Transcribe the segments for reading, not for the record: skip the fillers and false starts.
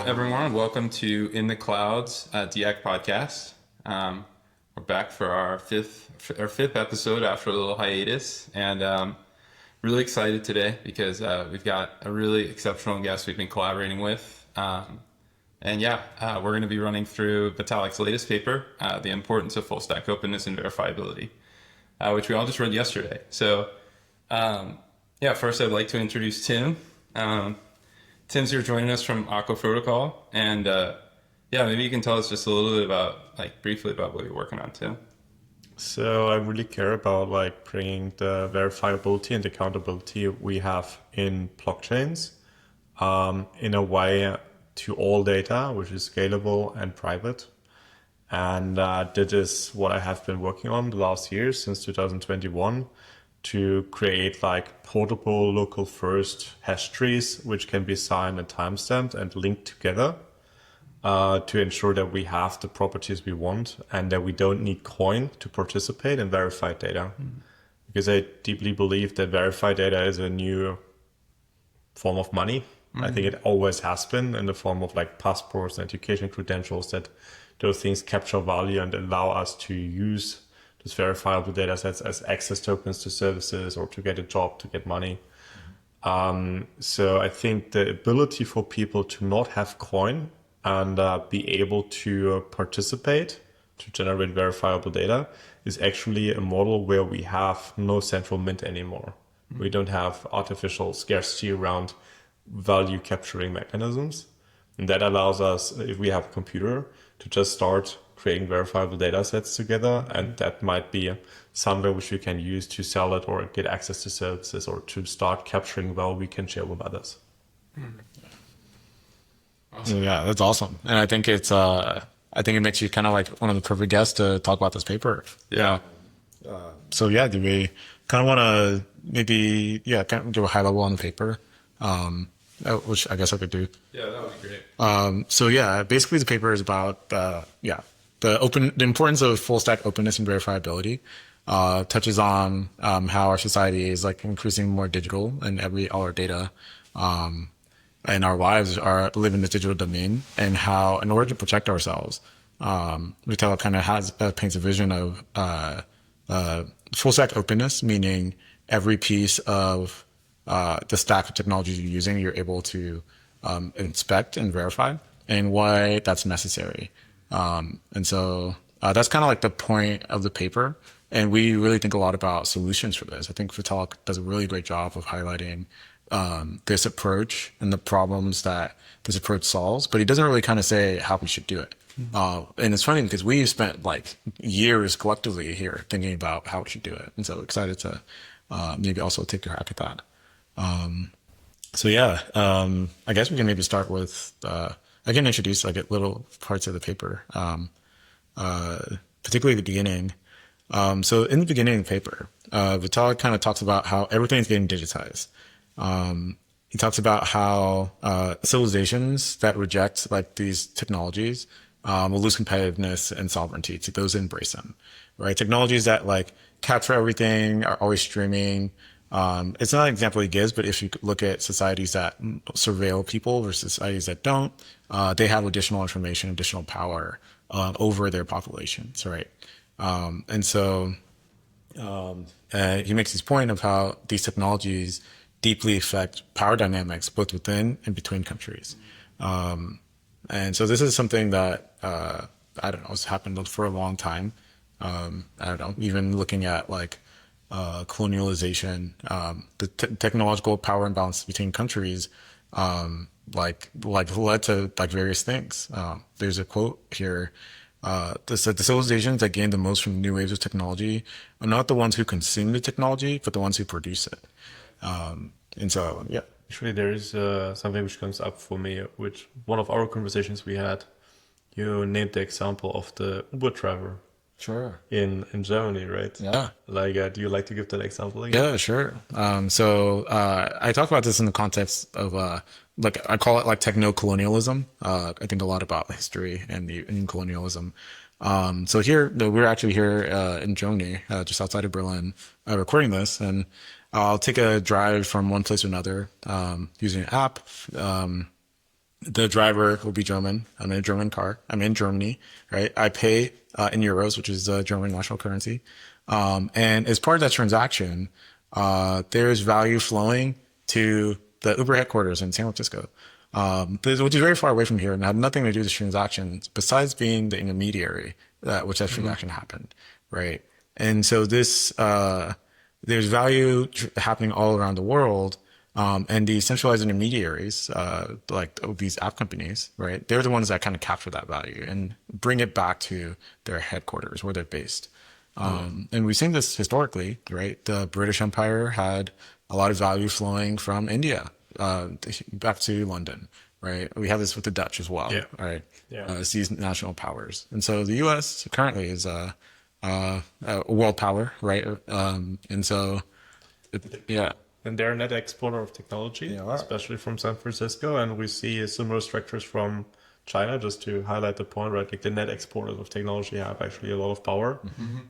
everyone. Welcome to In the Clouds DX podcast. We're back for our fifth episode after a little hiatus, and really excited today because we've got a really exceptional guest we've been collaborating with. We're going to be running through Vitalik's latest paper, The Importance of Full Stack Openness and Verifiability, which we all just read yesterday. So, first I'd like to introduce Tim. Tim's here joining us from Aqua Protocol, and maybe you can tell us just a little bit briefly about what you're working on, Tim. So I really care about bringing the verifiability and accountability we have in blockchains in a way to all data, which is scalable and private. And that is what I have been working on the last year, since 2021, to create portable local first hash trees, which can be signed and timestamped and linked together to ensure that we have the properties we want and that we don't need coin to participate in verified data. Because I deeply believe that verified data is a new form of money. I think it always has been in the form of passports and education credentials, that those things capture value and allow us to use these verifiable data sets as access tokens to services or to get a job, to get money. So I think the ability for people to not have coin and be able to participate to generate verifiable data is actually a model where we have no central mint anymore. We don't have artificial scarcity around value capturing mechanisms. And that allows us, if we have a computer, to just start creating verifiable data sets together. And that might be somewhere which we can use to sell it or get access to services or to start capturing value we can share with others. Awesome. Yeah, that's awesome. And I think it makes you kind of like one of the perfect guests to talk about this paper. Yeah. Do we kind of want to maybe, kind of do a high level on the paper? Which I guess I could do. Yeah, that would be great. Basically the paper is about, the importance of full stack openness and verifiability, touches on, how our society is increasingly more digital and all our data, and our lives live in the digital domain, and how, in order to protect ourselves, Vitalik kind of paints a vision of, full stack openness, meaning every piece of the stack of technologies you're using, you're able to inspect and verify, and why that's necessary. That's kind of the point of the paper. And we really think a lot about solutions for this. I think Vitalik does a really great job of highlighting this approach and the problems that this approach solves, but he doesn't really kind of say how we should do it. And it's funny because we've spent years collectively here thinking about how we should do it. And so excited to maybe also take your hack at that. I guess we can maybe start with, I can introduce little parts of the paper, particularly the beginning. So in the beginning of the paper, Vitalik kind of talks about how everything's getting digitized. He talks about how civilizations that reject these technologies will lose competitiveness and sovereignty to those that embrace them, right? Technologies that capture everything, are always streaming. It's not an example he gives, but if you look at societies that surveil people versus societies that don't, they have additional information, additional power over their populations, right? He makes this point of how these technologies deeply affect power dynamics both within and between countries. And so this is something that, has happened for a long time. Even looking at colonialization, the technological power imbalance between countries, led to various things. There's a quote here. The civilizations that gain the most from new waves of technology are not the ones who consume the technology, but the ones who produce it. Actually, there is something which comes up for me, which one of our conversations we had, you named the example of the Uber driver. Sure. In Germany, right? Yeah. Do you like to give that example again? Yeah, sure. I talk about this in the context of I call it techno-colonialism. I think a lot about history and colonialism. So here, we're actually here in Germany, just outside of Berlin, recording this, and I'll take a drive from one place to another using an app. The driver will be German. I'm in a German car. I'm in Germany, right? I pay in euros, which is the German national currency. And as part of that transaction, there's value flowing to the Uber headquarters in San Francisco, which is very far away from here and had nothing to do with this transaction besides being the intermediary which that transaction happened, right? And so there's value happening all around the world. And the centralized intermediaries, like these app companies, right? They're the ones that kind of capture that value and bring it back to their headquarters where they're based. And we've seen this historically, right? The British Empire had a lot of value flowing from India back to London, right? We have this with the Dutch as well, right? It's these national powers. And so the U.S. currently is a world power, right? And so, yeah. And they're a net exporter of technology, especially from San Francisco. And we see similar structures from China, just to highlight the point, right? Like the net exporters of technology have actually a lot of power.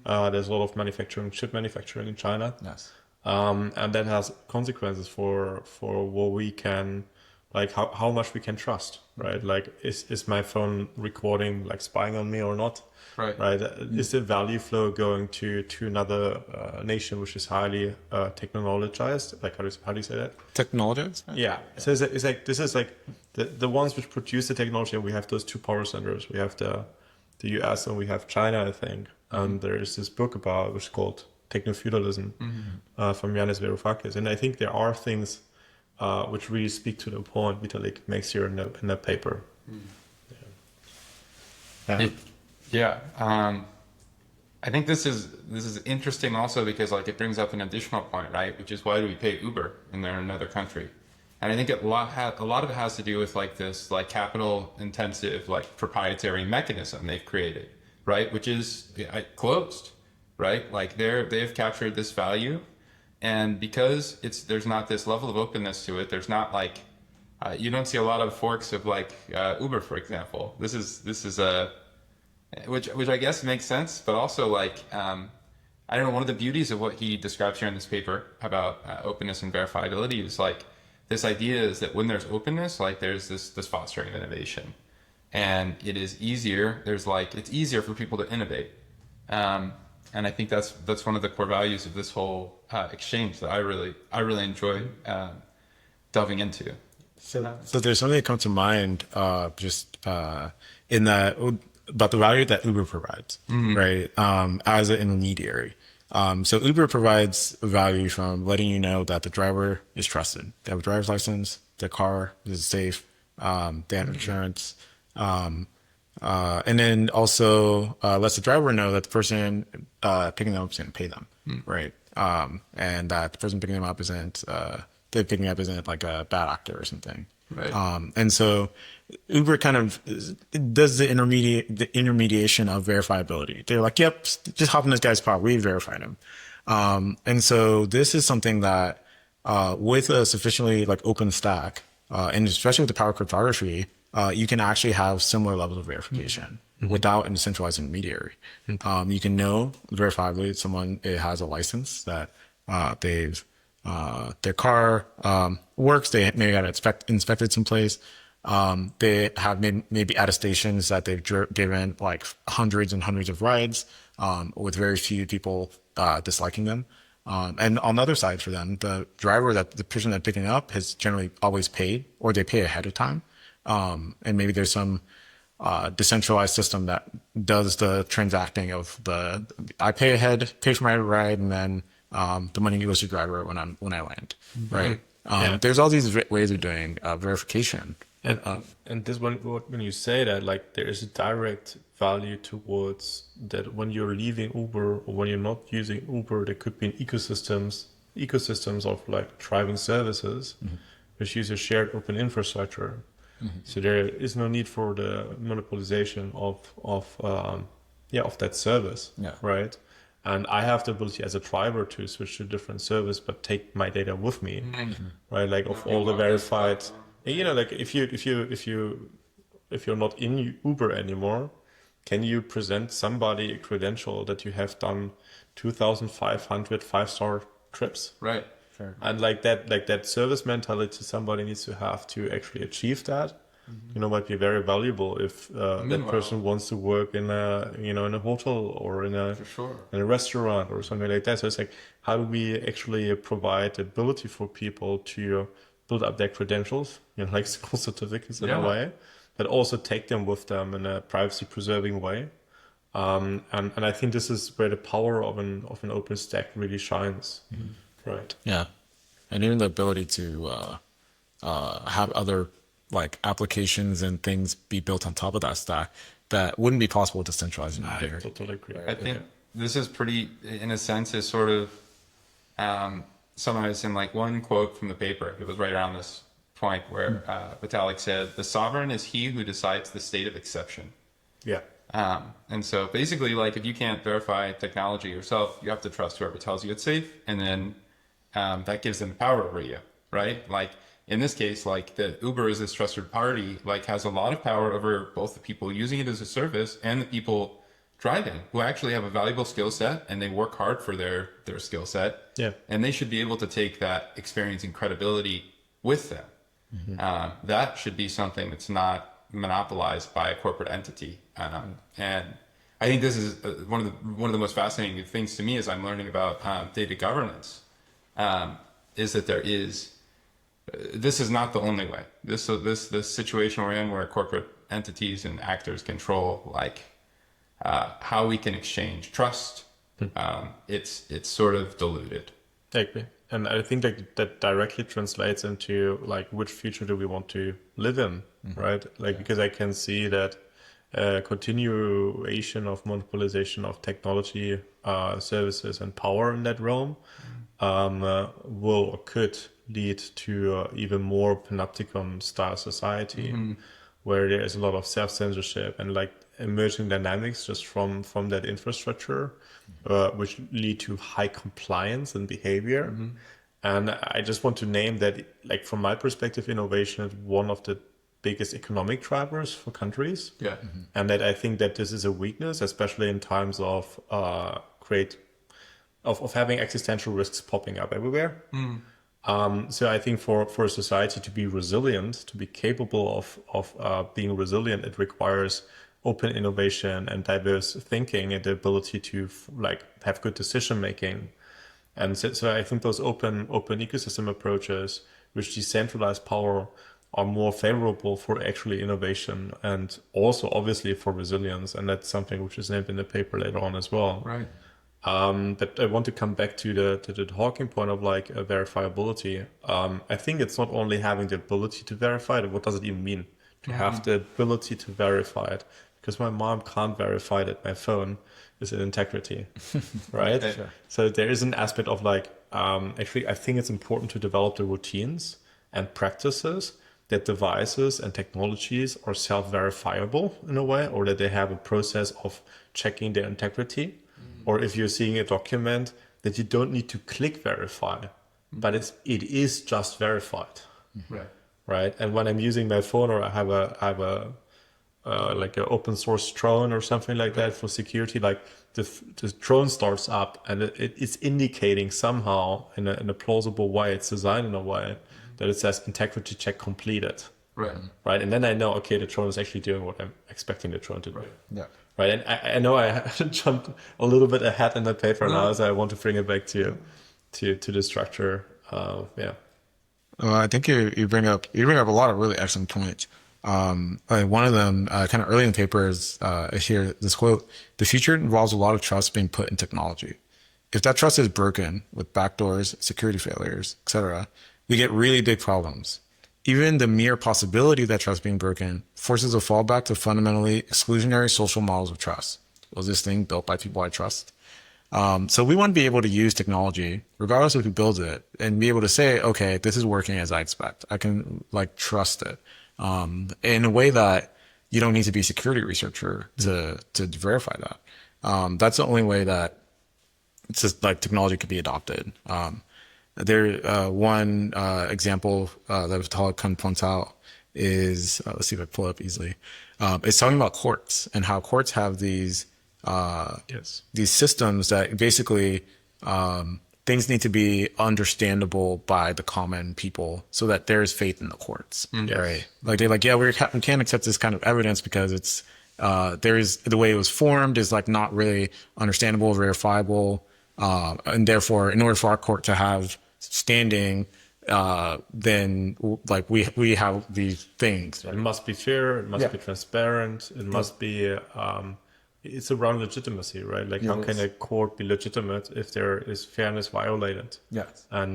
There's a lot of manufacturing, chip manufacturing in China. Yes. And that has consequences for what we can, like how much we can trust, right? Like is my phone recording, like spying on me or not? Right. Is the value flow going to another nation which is highly technologized? Like how do you say that? Technologized? Yeah. So it's like this is like the ones which produce the technology, and we have those two power centers. We have the US and we have China, I think. And there is this book about which is called Techno-feudalism from Yanis Varoufakis. And I think there are things which really speak to the point Vitalik makes here in the paper. Yeah. I think this is interesting also because like it brings up an additional point, right? Which is why do we pay Uber and they're in another country? And I think a lot of it has to do with like this like capital intensive like proprietary mechanism they've created, right? Which is closed, right? Like they've captured this value, and because there's not this level of openness to it, there's not like you don't see a lot of forks of like Uber, for example. This is a which I guess makes sense, but also like I don't know, one of the beauties of what he describes here in this paper about openness and verifiability is like this idea is that when there's openness, like there's this fostering of innovation, and it is easier. It's easier for people to innovate, and I think that's one of the core values of this whole exchange that I really enjoy delving into. So there's something that comes to mind in that about the value that Uber provides, right? As an intermediary. So Uber provides value from letting you know that the driver is trusted. They have a driver's license, their car is safe, they have insurance, and then also lets the driver know that the person picking them up is going to pay them, right? And that the person picking them up isn't like a bad actor or something. Right. And so Uber kind of does the intermediation of verifiability. They're like, yep, just hop in this guy's car. We verified him. And so this is something that with a sufficiently like open stack, and especially with the power cryptography, you can actually have similar levels of verification without a centralized intermediary. You can know verifiably that someone has a license, that their car works. They maybe got inspected someplace. They have maybe attestations that they've given like hundreds and hundreds of rides, with very few people disliking them. And on the other side for them, the person that's picking up has generally always paid, or they pay ahead of time. And maybe there's some decentralized system that does the transacting of I pay ahead, pay for my ride, and then the money goes to the driver when I land, right? There's all these ways of doing verification. And this when you say that, like there is a direct value towards that when you're leaving Uber or when you're not using Uber, there could be ecosystems of like driving services which use a shared open infrastructure. So there is no need for the monopolization of that service, right? And I have the ability as a driver to switch to a different service, but take my data with me, right? Like of all the verified, like if you're not in Uber anymore, can you present somebody a credential that you have done 2,500 5-star trips? Right. Fair. And like that service mentality somebody needs to have to actually achieve that. might be very valuable if that Meanwhile- person wants to work in a hotel or For sure. in a restaurant or something like that. So it's like, how do we actually provide the ability for people to build up their credentials, like school certificates in a Yeah. way, but also take them with them in a privacy preserving way. And I think this is where the power of an open stack really shines. Right. Yeah, and even the ability to have other like applications and things be built on top of that stack that wouldn't be possible with decentralized I here. totally agree. I think this is pretty, in a sense, is sort of summarized in like one quote from the paper. It was right around this point where Vitalik said, "The sovereign is he who decides the state of exception." Yeah. And so basically, like, if you can't verify technology yourself, you have to trust whoever tells you it's safe, and then that gives them power over you, right? Like in this case, like the Uber is this trusted party, like has a lot of power over both the people using it as a service and the people driving, who actually have a valuable skill set and they work hard for their skill set. Yeah. And they should be able to take that experience and credibility with them. That should be something that's not monopolized by a corporate entity. And I think this is one of the most fascinating things to me as I'm learning about data governance, is that there is, this is not the only way. This situation we're in, where corporate entities and actors control like how we can exchange trust, it's sort of diluted. I agree. And I think that directly translates into like, which future do we want to live in, right? Like, because I can see that continuation of monopolization of technology, services and power in that realm will or could lead to even more panopticon style society, where there is a lot of self-censorship and like emerging dynamics just from that infrastructure, which lead to high compliance and behavior. And I just want to name that, like, from my perspective, innovation is one of the biggest economic drivers for countries. Yeah. And that I think that this is a weakness, especially in times of of having existential risks popping up everywhere. So I think for a society to be resilient, to be capable of being resilient, it requires open innovation and diverse thinking and the ability to like have good decision making. And so I think those open ecosystem approaches, which decentralize power, are more favorable for actually innovation and also obviously for resilience. And that's something which is named in the paper later on as well. Right. But I want to come back to the talking point of like verifiability. I think it's not only having the ability to verify it. What does it even mean to have the ability to verify it? Because my mom can't verify that my phone is in integrity, right? Sure. So there is an aspect of like, actually, I think it's important to develop the routines and practices that devices and technologies are self-verifiable in a way, or that they have a process of checking their integrity. Or if you're seeing a document, that you don't need to click verify, but it is just verified, right? And when I'm using my phone, or I have a like an open source drone or something like that for security, like the drone starts up and it's indicating somehow in a plausible way, it's designed in a way that it says integrity check completed. Right. And then I know, okay, the drone is actually doing what I'm expecting the drone to do. Yeah. Right. And I know I jumped a little bit ahead in the paper now, so I want to bring it back to the structure. Yeah. Well, I think you bring up a lot of really excellent points. One of them, kind of early in the paper, is here, this quote: "The future involves a lot of trust being put in technology. If that trust is broken with backdoors, security failures, etc., we get really big problems. Even the mere possibility that trust being broken forces a fallback to fundamentally exclusionary social models of trust. Was this thing built by people I trust?" So we want to be able to use technology, regardless of who builds it, and be able to say, okay, this is working as I expect. I can like trust it. In a way that you don't need to be a security researcher to verify that. That's the only way that it's just like technology could be adopted. One example that Vitalik kind of points out is, let's see if I pull it up easily. It's talking about courts and how courts have these systems that basically things need to be understandable by the common people so that there is faith in the courts, right? Like they're like, yeah, we can't accept this kind of evidence because it's the way it was formed is like not really understandable, verifiable, and therefore, in order for our court to have standing, then like we have these things. Right? It must be fair. It must be transparent. It must be. It's around legitimacy, right? Like, how can a court be legitimate if there is fairness violated? Yes. And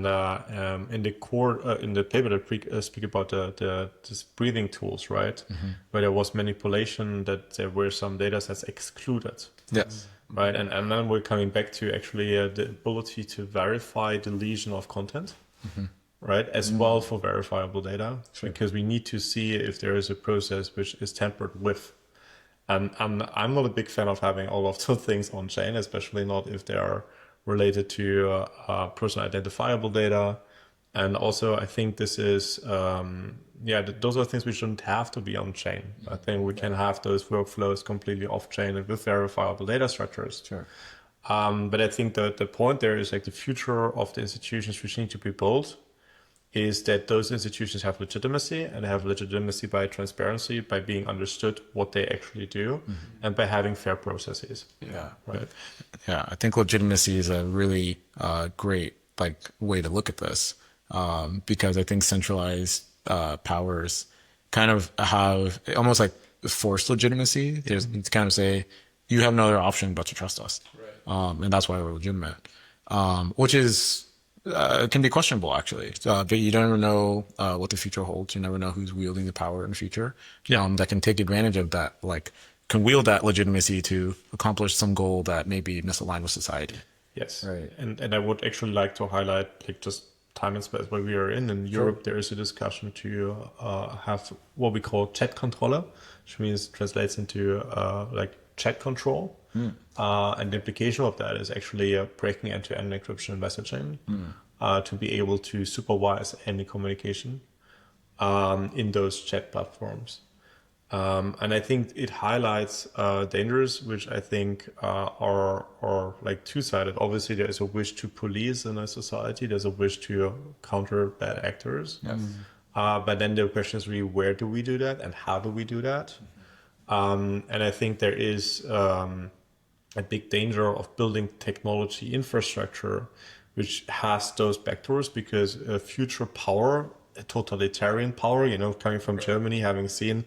in the court, in the paper that speak about this breathing tools, right? Where there was manipulation, that there were some data sets excluded. Yes. Right, and then we're coming back to actually the ability to verify deletion of content, right, as well for verifiable data, because we need to see if there is a process which is tampered with. And I'm not a big fan of having all of those things on chain, especially not if they are related to personal identifiable data. And also, I think this is, those are things we shouldn't have to be on chain. I think we can have those workflows completely off chain and with verifiable data structures. Sure. But I think that the point there is like the future of the institutions which need to be built is that those institutions have legitimacy, and have legitimacy by transparency, by being understood what they actually do, and by having fair processes. Yeah. Right. Yeah. I think legitimacy is a really great way to look at this, because I think centralized powers kind of have almost like forced legitimacy. There's to kind of say you have no other option but to trust us, and that's why we're legitimate, which is. Can be questionable, actually. But you don't ever know what the future holds. You never know who's wielding the power in the future. That can take advantage of that, like can wield that legitimacy to accomplish some goal that may be misaligned with society. Yes. Right. And I would actually like to highlight like just time and space where we are in. In Europe, there is a discussion to have what we call chat controller, which means translates into like chat control. And the implication of that is actually breaking end-to-end encryption and messaging to be able to supervise any communication in those chat platforms. And I think it highlights dangers, which I think are like two-sided. Obviously, there is a wish to police in a society. There's a wish to counter bad actors. Yes. But then the question is really, where do we do that and how do we do that? And I think there is a big danger of building technology infrastructure which has those backdoors, because future power, a totalitarian power, coming from Germany, having seen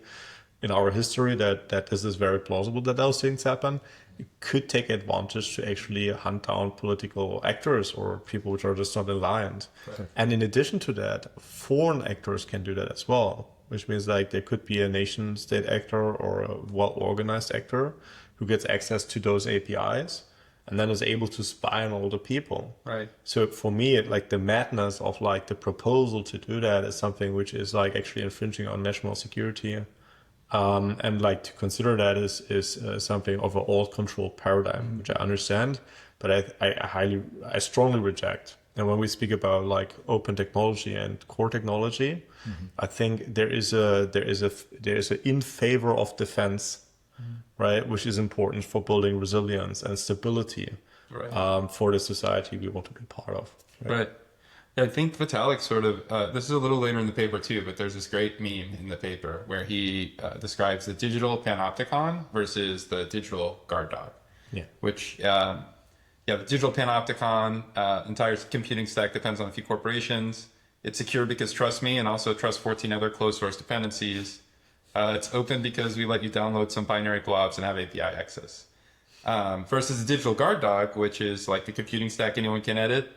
in our history that this is very plausible that those things happen, it could take advantage to actually hunt down political actors or people which are just not aligned. Right. And in addition to that, foreign actors can do that as well, which means like there could be a nation state actor or a well-organized actor who gets access to those APIs and then is able to spy on all the people. Right. So for me, like the madness of like the proposal to do that is something which is like actually infringing on national security. And like to consider that is something of an all control paradigm, which I understand, but I strongly reject. And when we speak about like open technology and core technology, I think there is a in favor of defense, right, which is important for building resilience and stability, for the society we want to be part of. Right. Yeah, I think Vitalik sort of, this is a little later in the paper too, but there's this great meme in the paper where he describes the digital panopticon versus the digital guard dog. Yeah. Which, the digital panopticon, entire computing stack depends on a few corporations. It's secure because trust me, and also trust 14 other closed source dependencies. It's open because we let you download some binary blobs and have API access. Versus the digital guard dog, which is like the computing stack anyone can edit.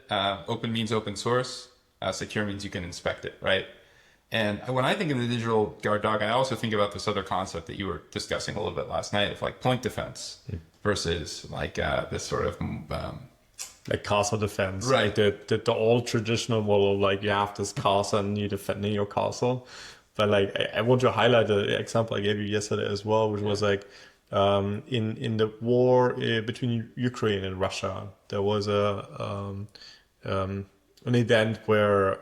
Open means open source. Secure means you can inspect it, right? And when I think of the digital guard dog, I also think about this other concept that you were discussing a little bit last night of like point defense versus like this sort of like castle defense, right? Like the old traditional model, like you have this castle and you're defending your castle. But like I want to highlight the example I gave you yesterday as well, which was like in the war between Ukraine and Russia, there was an event where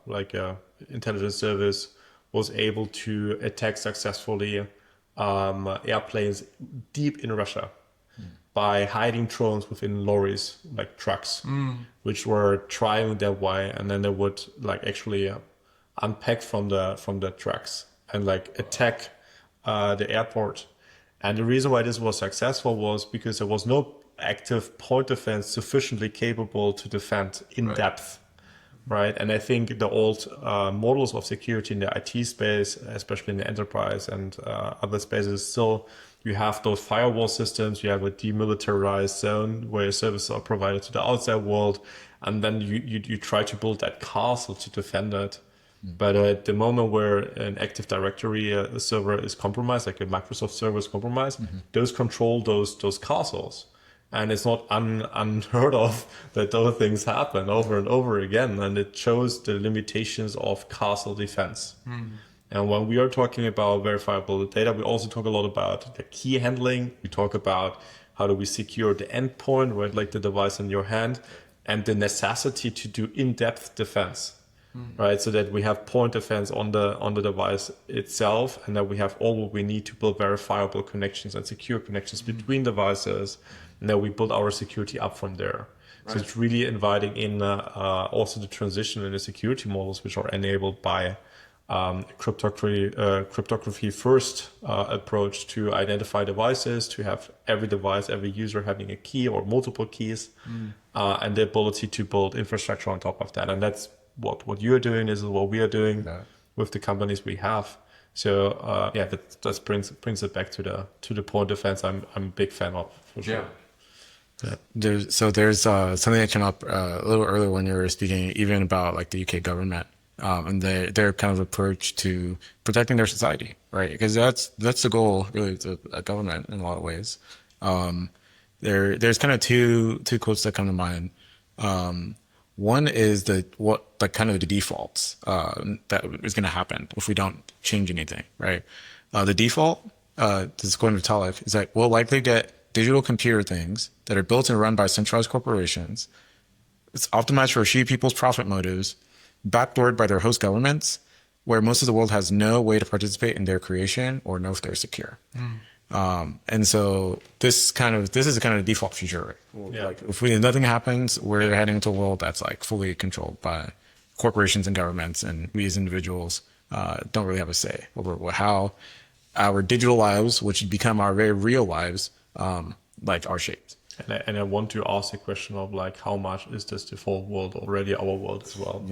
like a intelligence service was able to attack successfully airplanes deep in Russia. by hiding drones within lorries, like trucks, which were trying their way, and then they would like actually unpack from the trucks and like attack the airport. And the reason why this was successful was because there was no active point defense sufficiently capable to defend in depth. Right. And I think the old models of security in the IT space, especially in the enterprise and other spaces, still you have those firewall systems, you have a demilitarized zone where your services are provided to the outside world, and then you try to build that castle to defend it. But at the moment where an Active Directory server is compromised, like a Microsoft server is compromised, those control those castles. And it's not unheard of that those things happen over and over again. And it shows the limitations of castle defense. And when we are talking about verifiable data, we also talk a lot about the key handling. We talk about how do we secure the endpoint, right, like the device in your hand, and the necessity to do in-depth defense, right? So that we have point defense on the device itself, and that we have all what we need to build verifiable connections and secure connections between devices. And then we build our security up from there. So it's really inviting in also the transition in the security models, which are enabled by cryptography first approach to identify devices, to have every device, every user having a key or multiple keys, and the ability to build infrastructure on top of that. And that's what you're doing. This is what we are doing with the companies we have. So that brings it back to the point defense. I'm a big fan of, for sure. There's something that came up a little earlier when you were speaking, even about like the UK government and their kind of approach to protecting their society, right? Because that's the goal, really, of a government in a lot of ways. There's kind of two quotes that come to mind. One is the defaults that is going to happen if we don't change anything, right? The default, this is according to Vitalik, is that we'll likely get digital computer things that are built and run by centralized corporations. It's optimized for a few people's profit motives, backdoored by their host governments, where most of the world has no way to participate in their creation or know if they're secure. And so this is kind of the default future. Right? Like if nothing happens, we're heading to a world that's like fully controlled by corporations and governments, and we as individuals don't really have a say over how our digital lives, which become our very real lives, are shaped. And I want to ask the question of like, how much is this default world already our world as well?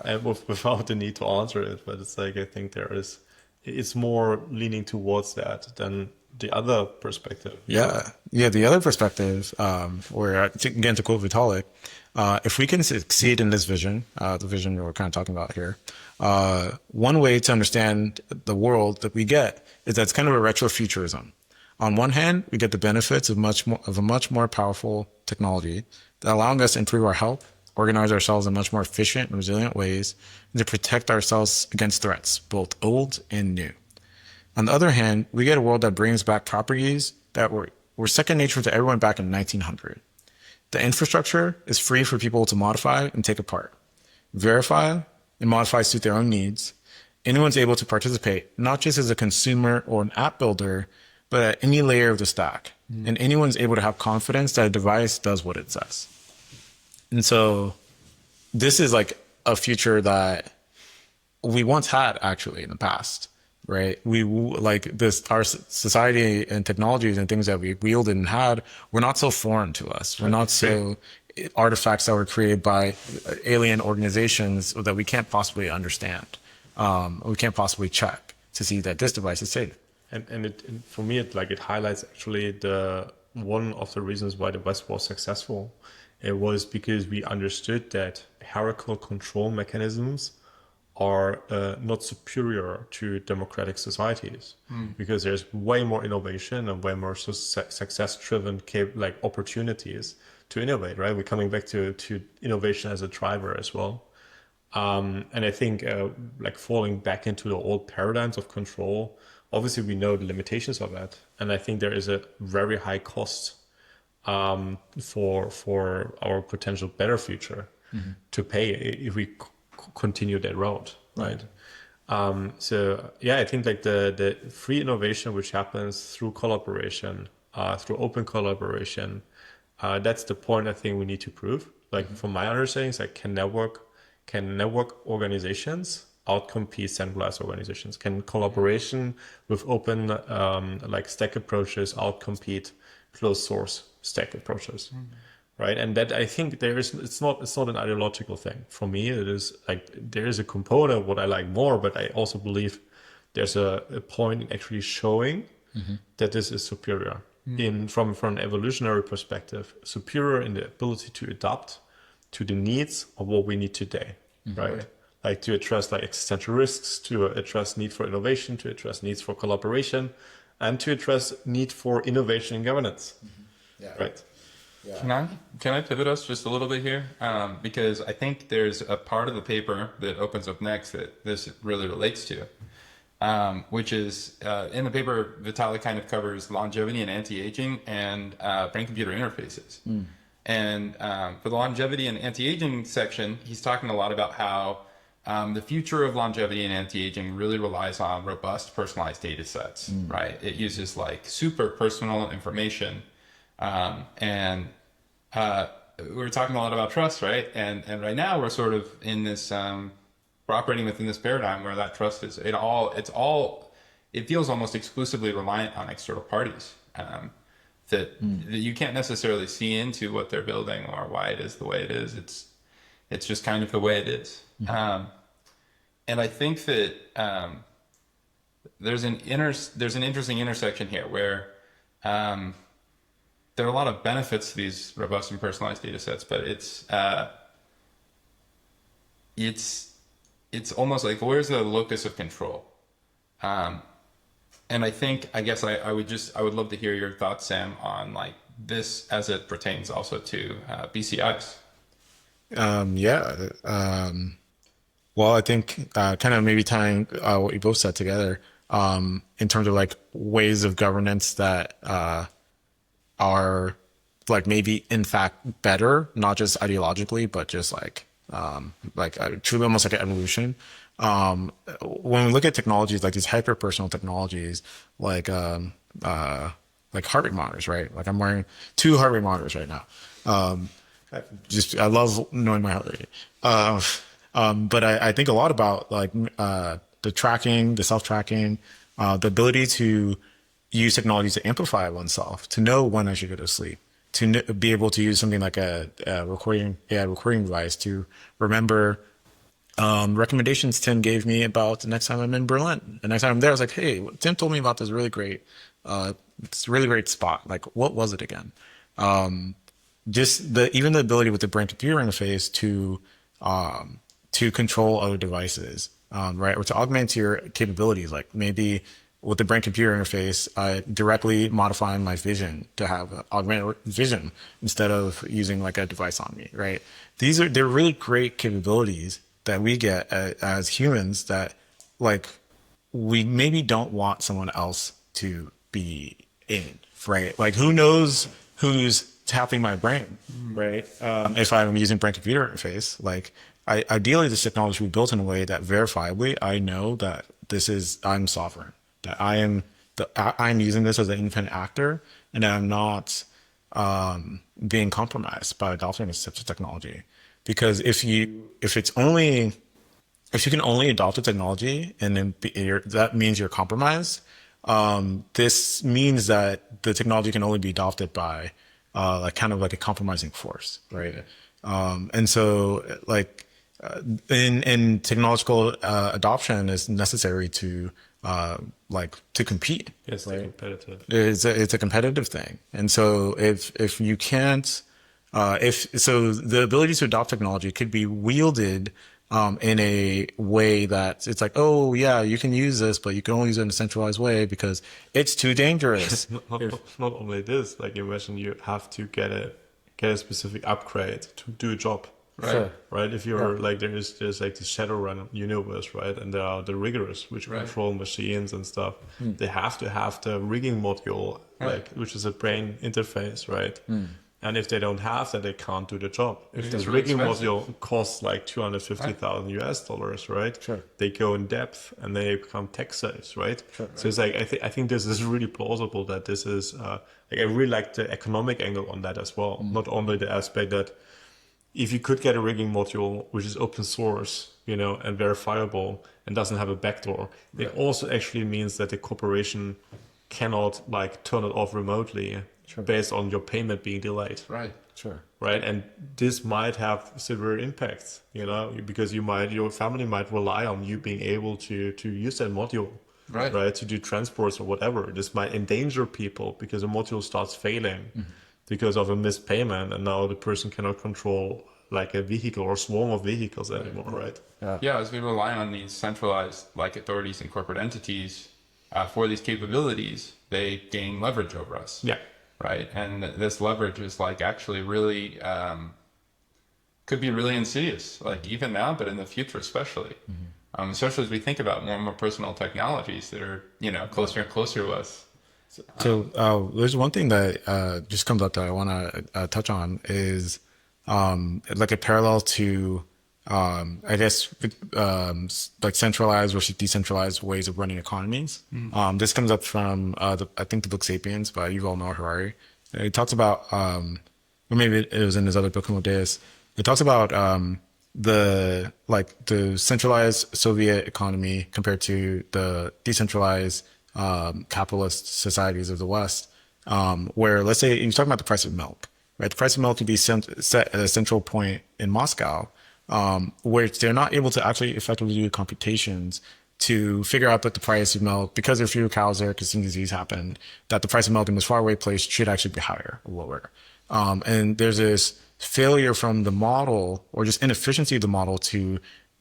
And without the need to answer it, but it's like I think it's more leaning towards that than the other perspective. The other perspective, where again to quote Vitalik, if we can succeed in this vision, the vision we're kind of talking about here, one way to understand the world that we get is that it's kind of a retrofuturism. On one hand, we get the benefits of a much more powerful technology that allowing us to improve our health, organize ourselves in much more efficient and resilient ways, and to protect ourselves against threats, both old and new. On the other hand, we get a world that brings back properties that were second nature to everyone back in 1900. The infrastructure is free for people to modify and take apart, verify and modify to suit their own needs. Anyone's able to participate, not just as a consumer or an app builder, but at any layer of the stack. And anyone's able to have confidence that a device does what it says. And so this is like a future that we once had actually in the past, right? We like this, our society and technologies and things that we wielded and had were not so foreign to us. We're not so artifacts that were created by alien organizations that we can't possibly understand. We can't possibly check to see that this device is safe. And for me, it highlights actually one of the reasons why the West was successful. It was because we understood that hierarchical control mechanisms are not superior to democratic societies, because there's way more innovation and way more success-driven opportunities to innovate. Right, we're coming back to innovation as a driver as well. And I think falling back into the old paradigms of control. Obviously, we know the limitations of that, and I think there is a very high cost for our potential better future to pay if we continue that road, right? I think like the free innovation which happens through collaboration through open collaboration. That's the point I think we need to prove. Like from my understanding, like can network organizations outcompete centralized organizations? Can collaboration with open like stack approaches outcompete closed source stack approaches? Right, and that I think it's not an ideological thing for me. It is like there is a component what I like more, but I also believe there's a point in actually showing that this is superior from an evolutionary perspective, superior in the ability to adapt to the needs of what we need today, right? Like to address like existential risks, to address need for innovation, to address needs for collaboration, and to address need for innovation and governance, right? Yeah. Can I pivot us just a little bit here? Because I think there's a part of the paper that opens up next that this really relates to, which is in the paper, Vitalik kind of covers longevity and anti-aging and brain-computer interfaces. And for the longevity and anti-aging section, he's talking a lot about how the future of longevity and anti-aging really relies on robust personalized data sets, right? It uses like super personal information. And we were talking a lot about trust, right? And right now we're sort of in this, we're operating within this paradigm where that trust is, it feels almost exclusively reliant on external parties, that you can't necessarily see into what they're building or why it is the way it is. It's just kind of the way it is. And I think that, there's an interesting intersection here where, there are a lot of benefits to these robust and personalized data sets, but it's almost like, where's the locus of control? And I guess I would love to hear your thoughts, Sam, on like this as it pertains also to BCIs. Well, I think kind of maybe tying what you both said together in terms of like ways of governance that are like maybe in fact better, not just ideologically, but just like truly almost like an evolution. When we look at technologies like these hyper personal technologies, like heart rate monitors, right? Like I'm wearing 2 heart rate monitors right now. I love knowing my heart rate. But I think a lot about like the tracking, the self-tracking, the ability to use technology to amplify oneself, to know when I should go to sleep, to be able to use something like a recording device to remember recommendations Tim gave me about the next time I'm in Berlin. The next time I'm there, I was like, hey, Tim told me about this really great spot. Like, what was it again? Even the ability with the brain-computer interface to control other devices, right? Or to augment your capabilities, like maybe with the brain-computer interface, directly modifying my vision to have augmented vision instead of using like a device on me, right? They're really great capabilities that we get as humans that like we maybe don't want someone else to be in, right? Like who knows who's tapping my brain, right? If I'm using brain-computer interface, like ideally this technology should be built in a way that verifiably I know that I'm sovereign, that I'm using this as an independent actor, and that I'm not being compromised by adopting this type of technology. Because if you can only adopt a technology and then that means you're compromised, this means that the technology can only be adopted by like kind of like a compromising force, right? And so like in technological adoption is necessary to compete. It's right? competitive. It's a competitive thing. And so if you can't, the ability to adopt technology could be wielded in a way that it's like, oh yeah, you can use this, but you can only use it in a centralized way because it's too dangerous. Not only this, like imagine you have to get a specific upgrade to do a job. Right. Sure. Right. If you're like there's like the Shadowrun universe, right? And there are the riggers which control machines and stuff. They have to have the rigging module, like which is a brain interface, right? And if they don't have that, they can't do the job. If It's this really rigging expensive. module costs like 250,000 US dollars, right? Sure. They go in depth and they become tax saves, right? Sure. So it's like I think this is really plausible that this is like I really like the economic angle on that as well. Not only the aspect that if you could get a rigging module which is open source, you know, and verifiable and doesn't have a backdoor, it also actually means that the corporation cannot like turn it off remotely based on your payment being delayed. Right. Sure. Right. And this might have severe impacts, you know, because your family might rely on you being able to use that module. Right. To do transports or whatever. This might endanger people because a module starts failing because of a missed payment, and now the person cannot control like a vehicle or swarm of vehicles anymore, right? Yeah, as we rely on these centralized like authorities and corporate entities for these capabilities, they gain leverage over us. Yeah. Right. And this leverage is like actually really could be really insidious, like even now, but in the future especially. Especially as we think about more and more personal technologies that are, you know, closer and closer to us. So there's one thing that just comes up that I want to touch on is like a parallel to I guess like centralized versus decentralized ways of running economies. This comes up from I think the book *Sapiens* by Yuval Noah Harari. It talks about or maybe it was in his other book *Homo Deus*. It talks about the centralized Soviet economy compared to the decentralized capitalist societies of the West, where let's say you're talking about the price of milk, right? The price of milk can be set at a central point in Moscow, where they're not able to actually effectively do computations to figure out that the price of milk, because there are fewer cows there, because some disease happened, that the price of milk in this faraway place should actually be higher or lower. And there's this failure from the model, or just inefficiency of the model, to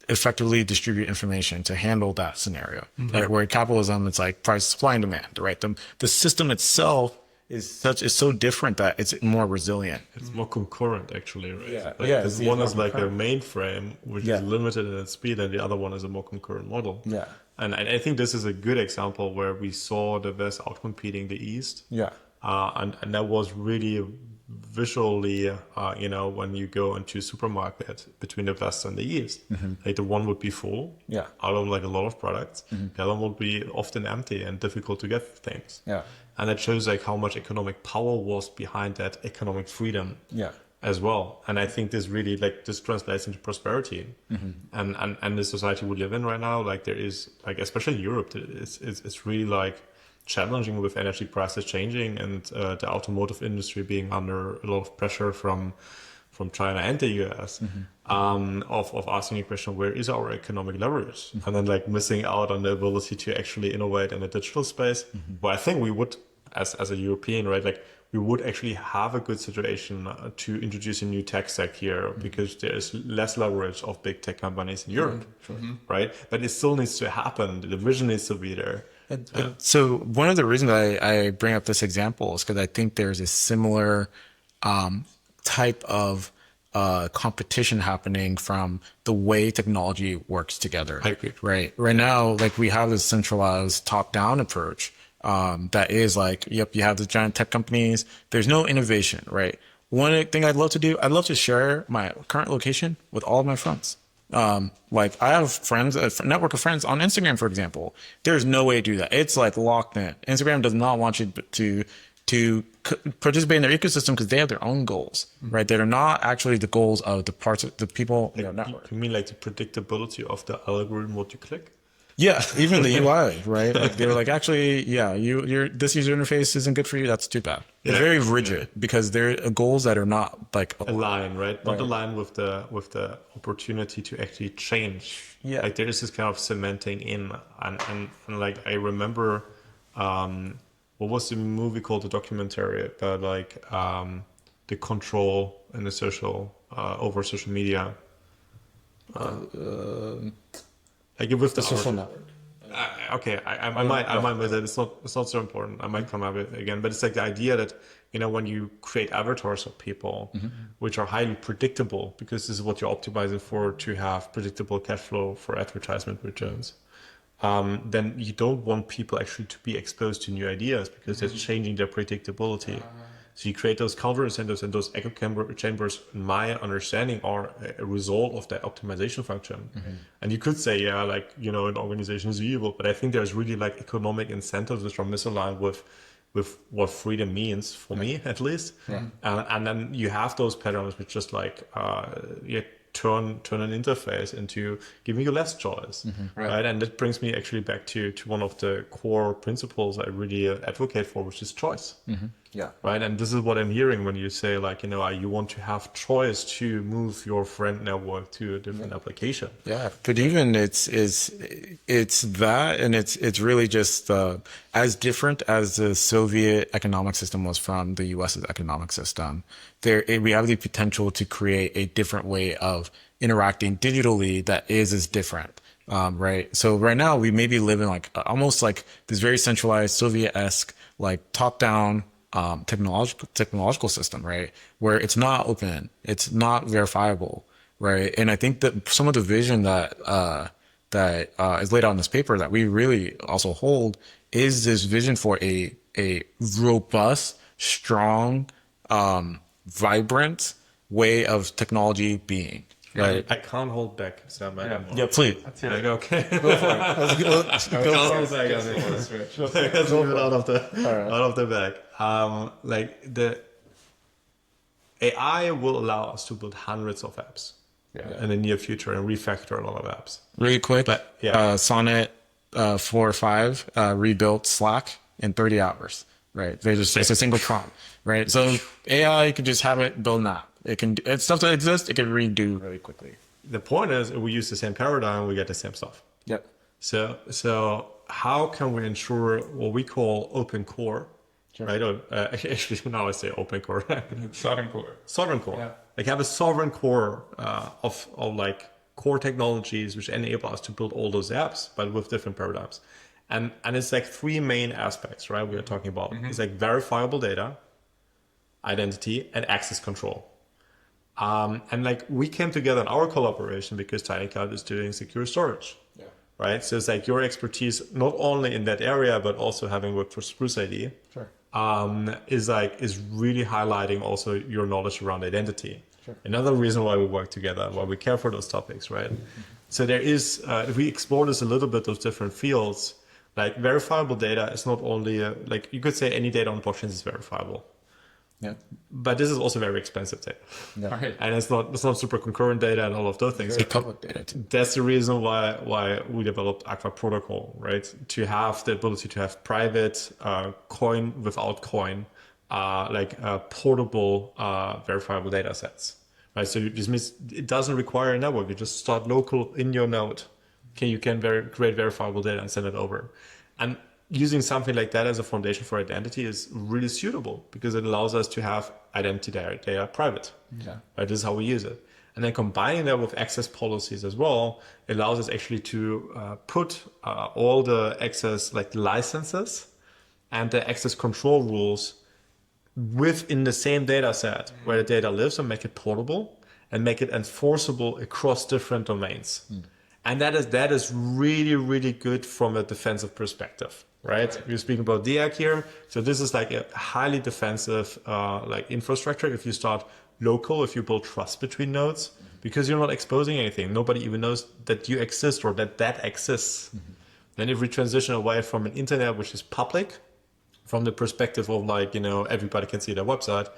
effectively distribute information to handle that scenario. Right? Where capitalism, it's like price, supply, and demand. Right? The system itself is so different that it's more resilient. It's more concurrent, actually, right? Yeah. Like, Yeah, this it's one more is like a concurrent. mainframe, which is limited in its speed, and the other one is a more concurrent model. Yeah. And I think this is a good example where we saw the West outcompeting the East. Yeah. And that was really visually, you know, when you go into a supermarket between the West and the East, like the one would be full, Yeah. out of like a lot of products. The other one would be often empty and difficult to get things. Yeah. And that shows like how much economic power was behind that economic freedom Yeah. as well. And I think this really like this translates into prosperity and the society we live in right now. Like there is like, especially in Europe, it's really like challenging with energy prices changing and the automotive industry being under a lot of pressure from China and the US of asking a question, where is our economic leverage? And then like missing out on the ability to actually innovate in the digital space. But I think we would, as a European, right, like we would actually have a good situation to introduce a new tech stack here because there is less leverage of big tech companies in Europe, right? But it still needs to happen. The vision needs to be there. So one of the reasons I bring up this example is because I think there's a similar type of competition happening from the way technology works together. I agree. Right now, like we have this centralized top-down approach that is like, yep, you have the giant tech companies. There's no innovation, right? One thing I'd love to do, I'd love to share my current location with all of my friends. Like I have friends, a network of friends on Instagram, for example. There's no way to do that. It's like locked in. Instagram does not want you to participate in their ecosystem because they have their own goals, right? That are not actually the goals of the parts of the people in their network. You mean like the predictability of the algorithm, what you click? Yeah, even the UI, right? Like they were like, actually, yeah, your this user interface isn't good for you. That's too bad. It's very rigid because they're goals that are not like Align, right? Not align with the opportunity to actually change. Yeah. Like there is this kind of cementing in, and like I remember, what was the movie called, the documentary about like the control in the social over social media. Like with the social network. Okay, I might with it. It's not so important. I might come up with it again, but it's like the idea that, you know, when you create avatars of people, which are highly predictable, because this is what you're optimizing for, to have predictable cash flow for advertisement returns, then you don't want people actually to be exposed to new ideas because they're changing their predictability. So you create those counter incentives, and those echo chambers, in my understanding, are a result of that optimization function. And you could say, yeah, like, you know, an organization is evil, but I think there's really like economic incentives which are misaligned with what freedom means for me, at least. And then you have those patterns which just like turn an interface into giving you less choice, right? And that brings me actually back to one of the core principles I really advocate for, which is choice. Yeah. Right. And this is what I'm hearing when you say, like, you know, you want to have choice to move your friend network to a different application. Yeah, but even it's that, and it's really just as different as the Soviet economic system was from the U.S.'s economic system. We have the potential to create a different way of interacting digitally that is as different. Right. So right now we maybe live in like almost like this very centralized Soviet-esque, like top-down technological system, right? Where it's not open, it's not verifiable, right? And I think that some of the vision that is laid out in this paper that we really also hold is this vision for a robust, strong, vibrant way of technology being. Right. I can't hold back, Sam. Yeah, please. Like, okay. Go for it. Let's go for it. Let's move it out of the bag. Like the AI will allow us to build hundreds of apps in the near future and refactor a lot of apps. Really quick, But, yeah. Sonnet 4 or 5 rebuilt Slack in 30 hours. Right. It's a single prompt. Right. So AI, you can just have it build an app. It's stuff that exists, it can redo really quickly. The point is, if we use the same paradigm, we get the same stuff. Yep. So how can we ensure what we call open core, right? Or, actually, now I say open core. Sovereign core. Sovereign core. Yeah. Like have a sovereign core of like core technologies which enable us to build all those apps, but with different paradigms. And it's like 3 main aspects, right? We are talking about. It's like verifiable data, identity, and access control. And like we came together in our collaboration because TinyCloud is doing secure storage, right? So it's like your expertise, not only in that area, but also having worked for Spruce ID, is really highlighting also your knowledge around identity. Another reason why we work together, why we care for those topics, right? So there is, if we explore this a little bit, those different fields, like verifiable data is not only, like you could say any data on blockchains is verifiable. Yeah. But this is also very expensive data. Right. And it's not super concurrent data and all of those things. It's public data too. That's the reason why we developed Aqua Protocol, right? To have the ability to have private coin without coin, portable verifiable data sets. Right. So this means it doesn't require a network. You just start local in your node. You can create verifiable data and send it over. And using something like that as a foundation for identity is really suitable because it allows us to have identity data private. Right? This is how we use it. And then combining that with access policies as well, it allows us actually to put all the access, like licenses and the access control rules within the same data set where the data lives, and make it portable and make it enforceable across different domains. And that is really, really good from a defensive perspective. Right? We're speaking about DAC here. So this is like a highly defensive infrastructure. If you start local, if you build trust between nodes, because you're not exposing anything, nobody even knows that you exist or that exists. Then if we transition away from an internet which is public, from the perspective of everybody can see their website,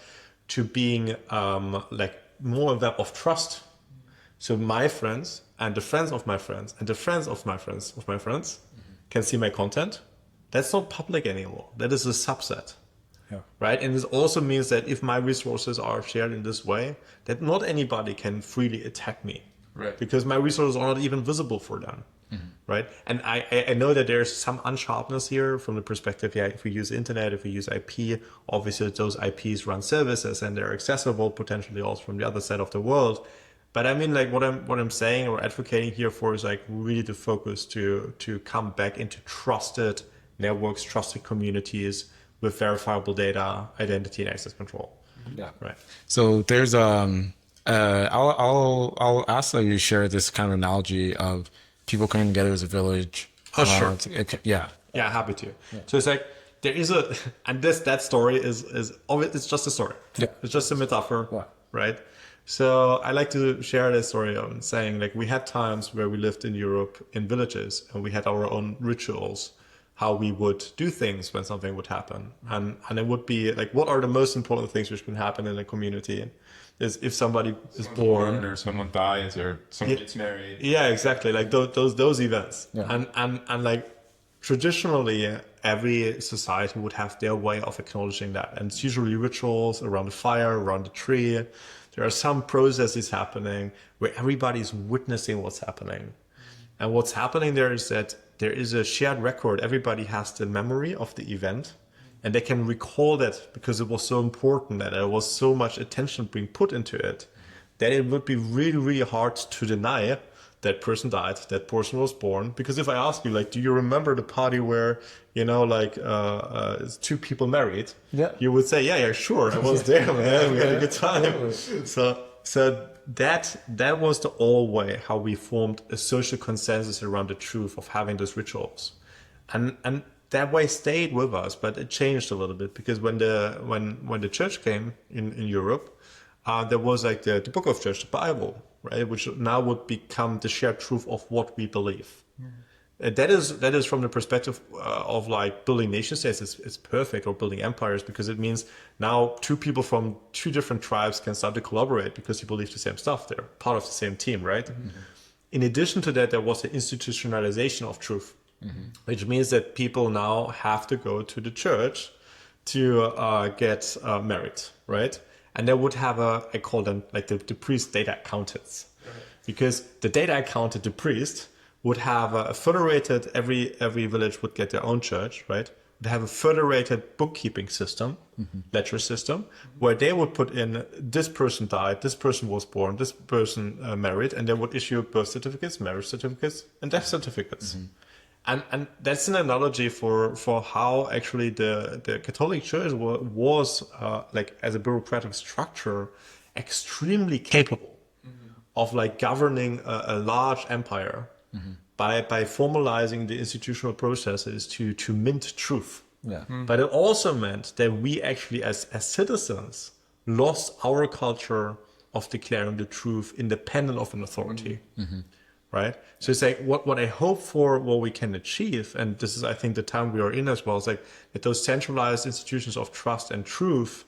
to being more a web of trust. So my friends and the friends of my friends and the friends of my friends of my friends can see my content. That's not public anymore. That is a subset, right? And this also means that if my resources are shared in this way, that not anybody can freely attack me, right? Because my resources are not even visible for them, right? And I know that there's some unsharpness here from the perspective, if we use internet, if we use IP, obviously those IPs run services and they're accessible potentially also from the other side of the world. But I mean, like what I'm saying or advocating here for is like really the focus to come back into trusted networks, trusted communities with verifiable data, identity, and access control. Yeah. Right. So there's I'll ask that you share this kind of analogy of people coming together as a village. Oh, sure. Yeah. Yeah, happy to. Yeah. So it's like there is a, and that story is it's just a story. Yeah. It's just a metaphor, Yeah. right? So I like to share this story on saying like we had times where we lived in Europe in villages and we had our own rituals, how we would do things when something would happen. And it would be like, what are the most important things which can happen in a community? Is if somebody is born or someone dies or someone gets married. Yeah, exactly. Like those events. Yeah. And like traditionally every society would have their way of acknowledging that. And it's usually rituals around the fire, around the tree. There are some processes happening where everybody's witnessing what's happening. And what's happening there is that there is a shared record. Everybody has the memory of the event and they can recall that because it was so important that there was so much attention being put into it that it would be really, really hard to deny that person died, that person was born. Because if I ask you, like, do you remember the party where, you know, like, two people married? Yeah. You would say, yeah, sure. I was there, man. We had a good time. So that was the old way how we formed a social consensus around the truth of having those rituals. And that way stayed with us, but it changed a little bit because when the church came in Europe, there was like the book of church, the Bible, right, which now would become the shared truth of what we believe. That is from the perspective of like building nation states. It's perfect, or building empires, because it means now two people from two different tribes can start to collaborate because you believe the same stuff. They're part of the same team, right? In addition to that, there was the institutionalization of truth, which means that people now have to go to the church to get married, right? And they would have I call them like the priest data accountants, because the data accountant, the priest, would have a federated, every village would get their own church, right? They have a federated bookkeeping system, ledger system, where they would put in this person died, this person was born, this person married, and they would issue birth certificates, marriage certificates, and death certificates. And that's an analogy for how actually the Catholic Church was like as a bureaucratic structure extremely capable of like governing a large empire by formalizing the institutional processes to mint truth. Yeah. But it also meant that we actually as citizens lost our culture of declaring the truth independent of an authority. Right? So it's like what I hope for, what we can achieve, and this is I think the time we are in as well, is like that those centralized institutions of trust and truth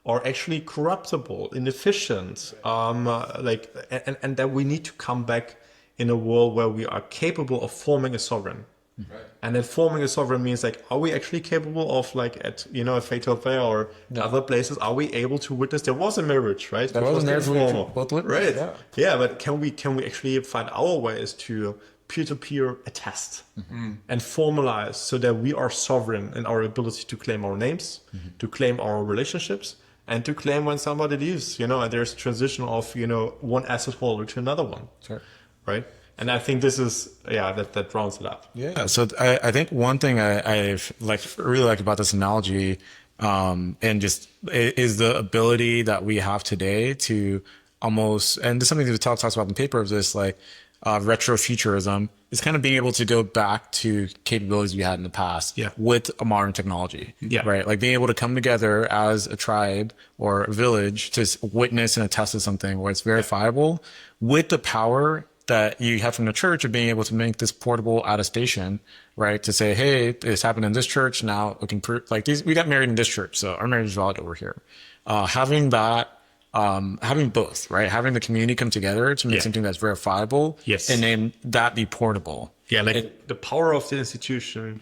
are actually corruptible, inefficient, like and that we need to come back in a world where we are capable of forming a sovereign. Right. And then forming a sovereign means like, are we actually capable of like at at Fatal Fair or other places, are we able to witness? There was a marriage, right? There was a marriage, right? Yeah, but can we actually find our ways to peer-to-peer attest and formalize so that we are sovereign in our ability to claim our names, to claim our relationships, and to claim when somebody leaves, and there's a transition of one asset holder to another one, right? And I think this is, that rounds it up. Yeah. So I think one thing I've really like about this analogy, and just is the ability that we have today to almost, and this is something that Vitalik talks about in the paper of this, like retrofuturism, is kind of being able to go back to capabilities we had in the past with a modern technology. Right. Like being able to come together as a tribe or a village to witness and attest to something where it's verifiable with the power that you have from the church of being able to make this portable attestation, right? To say, hey, this happened in this church. Now we can prove, like these, we got married in this church, so our marriage is valid over here. Having that, having both, right? Having the community come together to make something that's verifiable, and then that be portable. Yeah, like the power of the institution.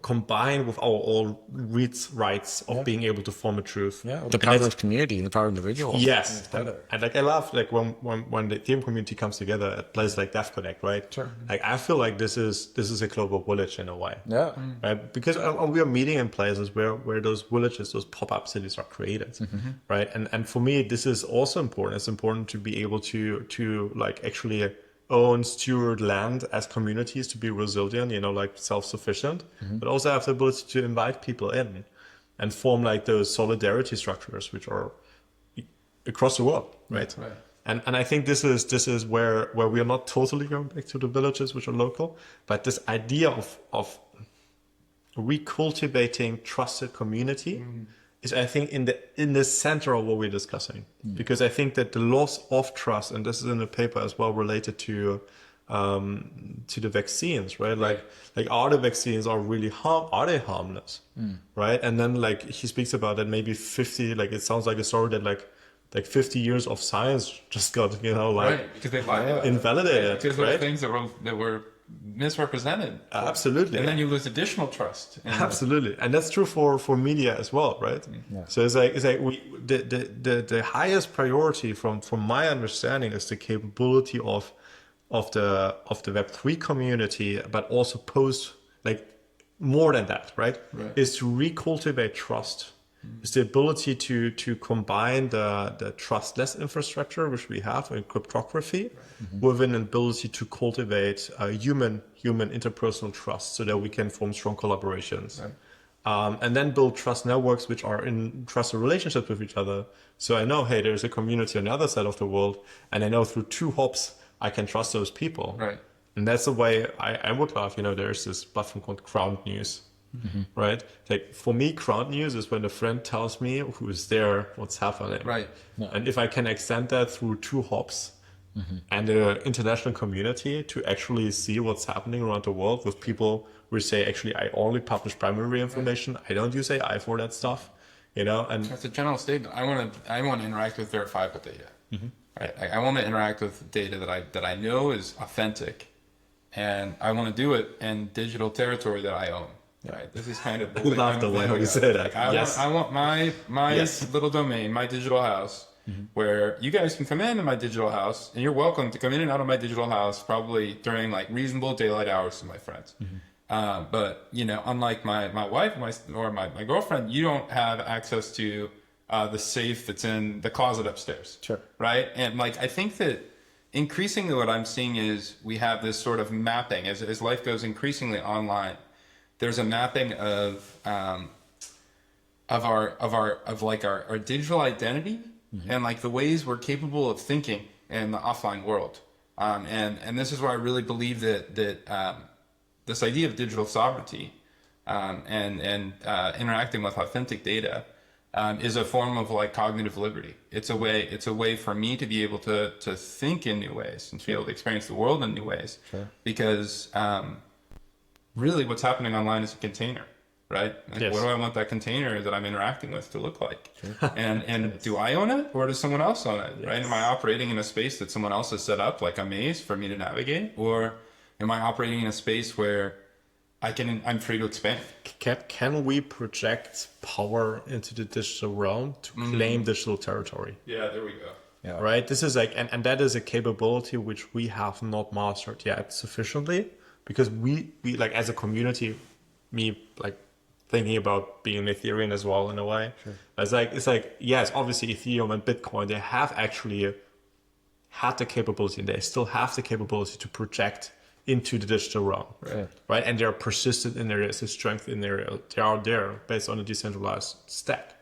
Combined with our all rights of being able to form a truth. Yeah, the power of community and the power of individuals. Yes, and like I love like when the Ethereum community comes together at places like DEF Connect, right? Sure. Like I feel like this is a global village in a way. Yeah. Right? Because we are meeting in places where those villages, those pop-up cities are created, right? And for me, this is also important. It's important to be able to like actually own, steward land as communities, to be resilient, like self-sufficient, but also have the ability to invite people in and form like those solidarity structures which are across the world, right? And I think this is where we are not totally going back to the villages which are local, but this idea of recultivating trusted community is, I think, in the center of what we're discussing. Because I think that the loss of trust, and this is in the paper as well related to the vaccines, right? Like are the vaccines are they harmless, right? And then like he speaks about that maybe 50, like it sounds like a story that like 50 years of science just got right, because they lied about invalidated, it. Because there right? were things that were misrepresented. Absolutely. And then you lose additional trust. Absolutely. And that's true for media as well, right? Yeah. So it's like the highest priority from my understanding is the capability of the Web3 community, but also more than that, right? Is to recultivate trust. Is the ability to combine the trustless infrastructure which we have in cryptography with an ability to cultivate human interpersonal trust so that we can form strong collaborations. And then build trust networks which are in trusted relationships with each other. So I know, hey, there's a community on the other side of the world, and I know through 2 hops I can trust those people. Right. And that's the way I would love, there's this platform called Ground News. Right? Like for me, Ground News is when a friend tells me who is there, what's happening. Right. And if I can extend that through 2 hops and the international community to actually see what's happening around the world with people who say, actually, I only publish primary information. I don't use AI for that stuff, and It's a general statement. I want to interact with verifiable data. Right. I want to interact with data that I know is authentic, and I want to do it in digital territory that I own. Right. This is kind of. I love the way you said that. I want my little domain, my digital house, where you guys can come into my digital house, and you're welcome to come in and out of my digital house, probably during like reasonable daylight hours to my friends. But unlike my wife or my girlfriend, you don't have access to the safe that's in the closet upstairs. Sure. Right. And like I think that increasingly what I'm seeing is we have this sort of mapping as life goes increasingly online. There's a mapping of our digital identity and like the ways we're capable of thinking in the offline world. And this is where I really believe that this idea of digital sovereignty and interacting with authentic data is a form of like cognitive liberty. It's a way for me to be able to think in new ways and to be able to experience the world in new ways. Sure. Because really what's happening online is a container, right? Like, what do I want that container that I'm interacting with to look like? Sure. And do I own it or does someone else own it, right? Am I operating in a space that someone else has set up, like a maze for me to navigate? Or am I operating in a space where I'm free to expand? Can we project power into the digital realm to claim digital territory? Yeah, there we go. Yeah. Right? This is like, and that is a capability which we have not mastered yet sufficiently. Because we like as a community, me like thinking about being an Ethereum as well in a way. Sure. It's like yes, obviously Ethereum and Bitcoin, they have actually had the capability, and they still have the capability to project into the digital realm, right? And they're persistent in there. There's a strength in there. They are there based on a decentralized stack,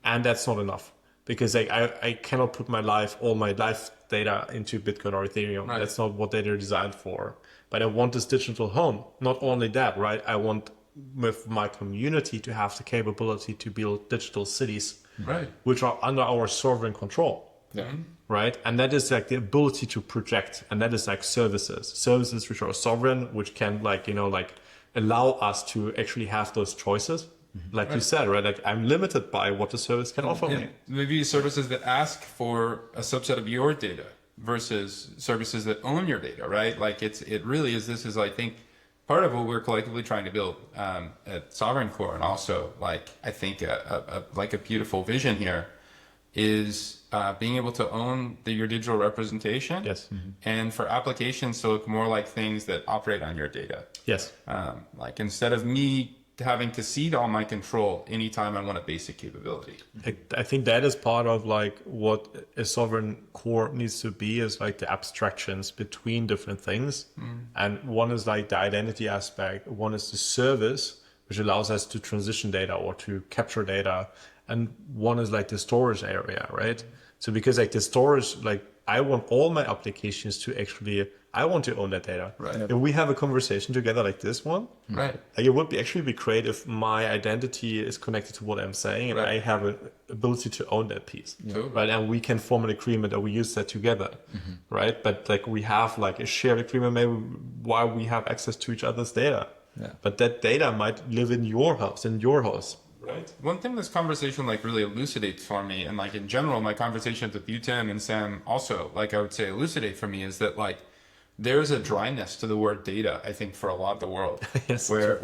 and that's not enough because I cannot put all my life data into Bitcoin or Ethereum. Right. That's not what they're designed for. But I want this digital home. Not only that, right? I want with my community to have the capability to build digital cities, right, which are under our sovereign control. Yeah. Right. And that is like the ability to project. And that is like services which are sovereign, which can allow us to actually have those choices. Like you said, right? Like I'm limited by what the service can offer me. Maybe services that ask for a subset of your data versus services that own your data, right? Like it really is. This is, I think, part of what we're collectively trying to build at Sovereign Core, and also like I think a beautiful vision here is being able to own your digital representation. Yes. And for applications to look more like things that operate on your data. Yes. Like instead of me having to cede all my control anytime I want a basic capability. I think that is part of like what a sovereign core needs to be, is like the abstractions between different things. And one is like the identity aspect. One is the service, which allows us to transition data or to capture data. And one is like the storage area, right? So because like the storage, like I want all my applications to actually, I want to own that data. Right. If we have a conversation together like this one, Right. like it would be actually be great if my identity is connected to what I'm saying and I have an ability to own that piece. Totally. Right. And we can form an agreement that we use that together. Right. But like we have like a shared agreement maybe why we have access to each other's data. Yeah. But that data might live in your house, Right. One thing this conversation like really elucidates for me, and like in general, my conversations with you, Tim, and Sam also, like I would say elucidate for me, is that like there's a dryness to the word data, I think, for a lot of the world. Yes. Where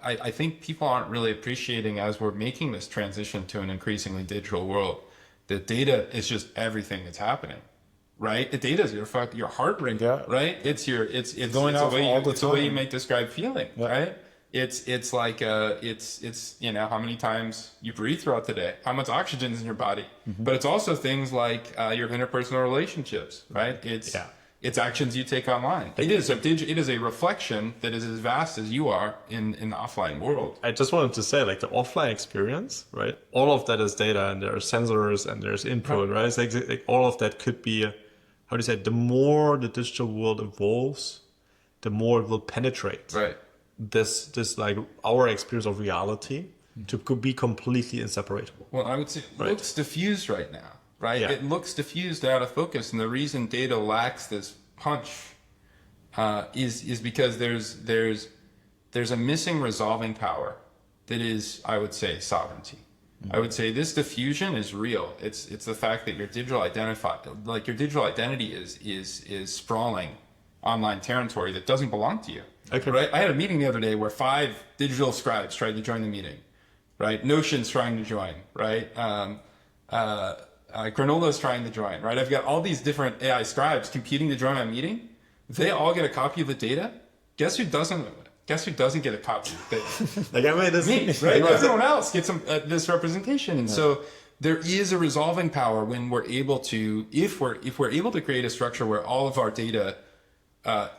I think people aren't really appreciating as we're making this transition to an increasingly digital world, that data is just everything that's happening. Right? The data is your heart rate, right? It's going off all the it's the way you time. might describe feeling, right? It's like it's you know how many times you breathe throughout the day, how much oxygen is in your body, but it's also things like your interpersonal relationships, right? It's actions you take online. It is a reflection that is as vast as you are in the offline world. I just wanted to say, like the offline experience, right? All of that is data, and there are sensors, and there's input, right? It's like all of that could be, how do you say? The more the digital world evolves, the more it will penetrate. Right. This like our experience of reality to be completely inseparable. Well, I would say it looks diffused right now, right? Yeah. It looks diffused, out of focus, and the reason data lacks this punch is because there's a missing resolving power that is, I would say, sovereignty. I would say this diffusion is real. It's the fact that your digital identity is sprawling online territory that doesn't belong to you. Okay. Right? I had a meeting the other day where 5 digital scribes tried to join the meeting. Right? Notion's trying to join. Right? Granola's trying to join. Right? I've got all these different AI scribes competing to join my meeting. They all get a copy of the data. Guess who doesn't get a copy of the data? Like I made this Me, right? Everyone else gets this representation, and so there is a resolving power when we're able to, if we're able to create a structure where all of our data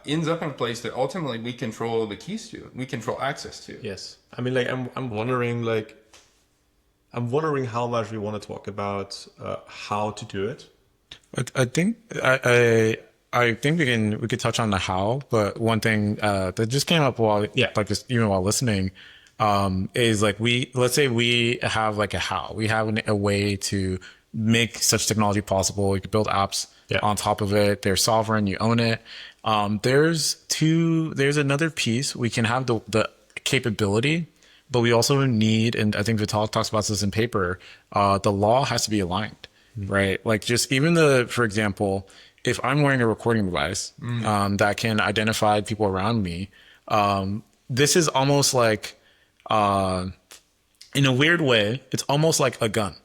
ends up in a place that ultimately we control the keys to, we control access to. Yes, I mean, like I'm wondering how much we want to talk about how to do it. I think I think we could touch on the how, but one thing that just came up even while listening is like let's say we have like a how, we have a way to make such technology possible. You could build apps on top of it. They're sovereign. You own it. There's another piece. We can have the capability, but we also need, and I think Vitalik talks about this in paper, the law has to be aligned, right? Like just even for example, if I'm wearing a recording device that can identify people around me, this is almost like, in a weird way, it's almost like a gun.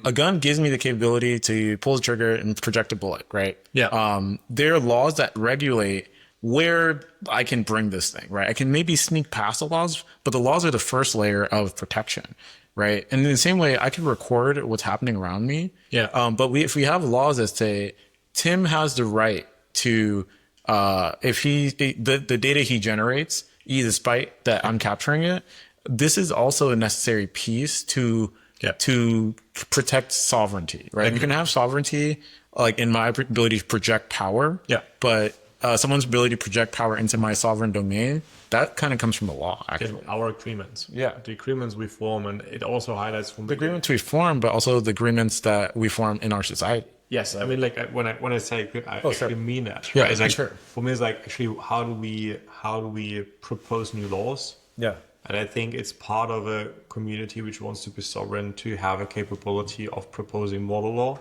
A gun gives me the capability to pull the trigger and project a bullet, right? Yeah. There are laws that regulate where I can bring this thing, right? I can maybe sneak past the laws, but the laws are the first layer of protection, right? And in the same way, I can record what's happening around me. Yeah. But if we have laws that say Tim has the right to, if the data he generates, despite that I'm capturing it, this is also a necessary piece to protect sovereignty, right? You can have sovereignty, like in my ability to project power, but someone's ability to project power into my sovereign domain, that kind of comes from the law, actually. Our agreements. Yeah. The agreements we form, and it also highlights from The agreements we form, but also the agreements that we form in our society. Yes, I mean, like when I say I actually mean that. Yeah, right? It's like, sure. For me, it's like actually how do we propose new laws? Yeah. And I think it's part of a community which wants to be sovereign to have a capability of proposing model law.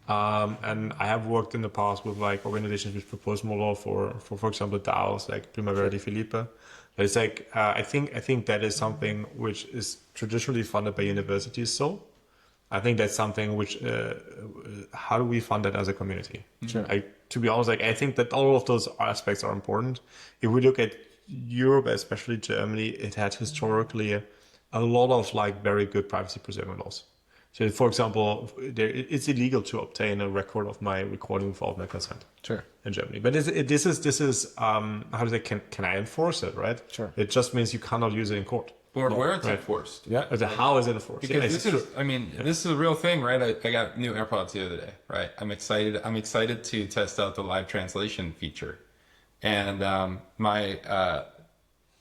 And I have worked in the past with like organizations which propose model law for example, DAOs like Primavera de Felipe. But it's like I think that is something which is traditionally funded by universities. So I think that's something which how do we fund that as a community? Sure. To be honest, like I think that all of those aspects are important. If we look at Europe, especially Germany, it had historically a lot of like very good privacy preserving laws. So, for example, it's illegal to obtain a record of my recording without my consent. Sure. In Germany, but this is how do they can I enforce it? Right. Sure. It just means you cannot use it in court. where it's right. enforced. Yeah. How is it enforced? Because Yeah, this is, I mean, this is a real thing, right? I got new AirPods the other day, right? I'm excited to test out the live translation feature. And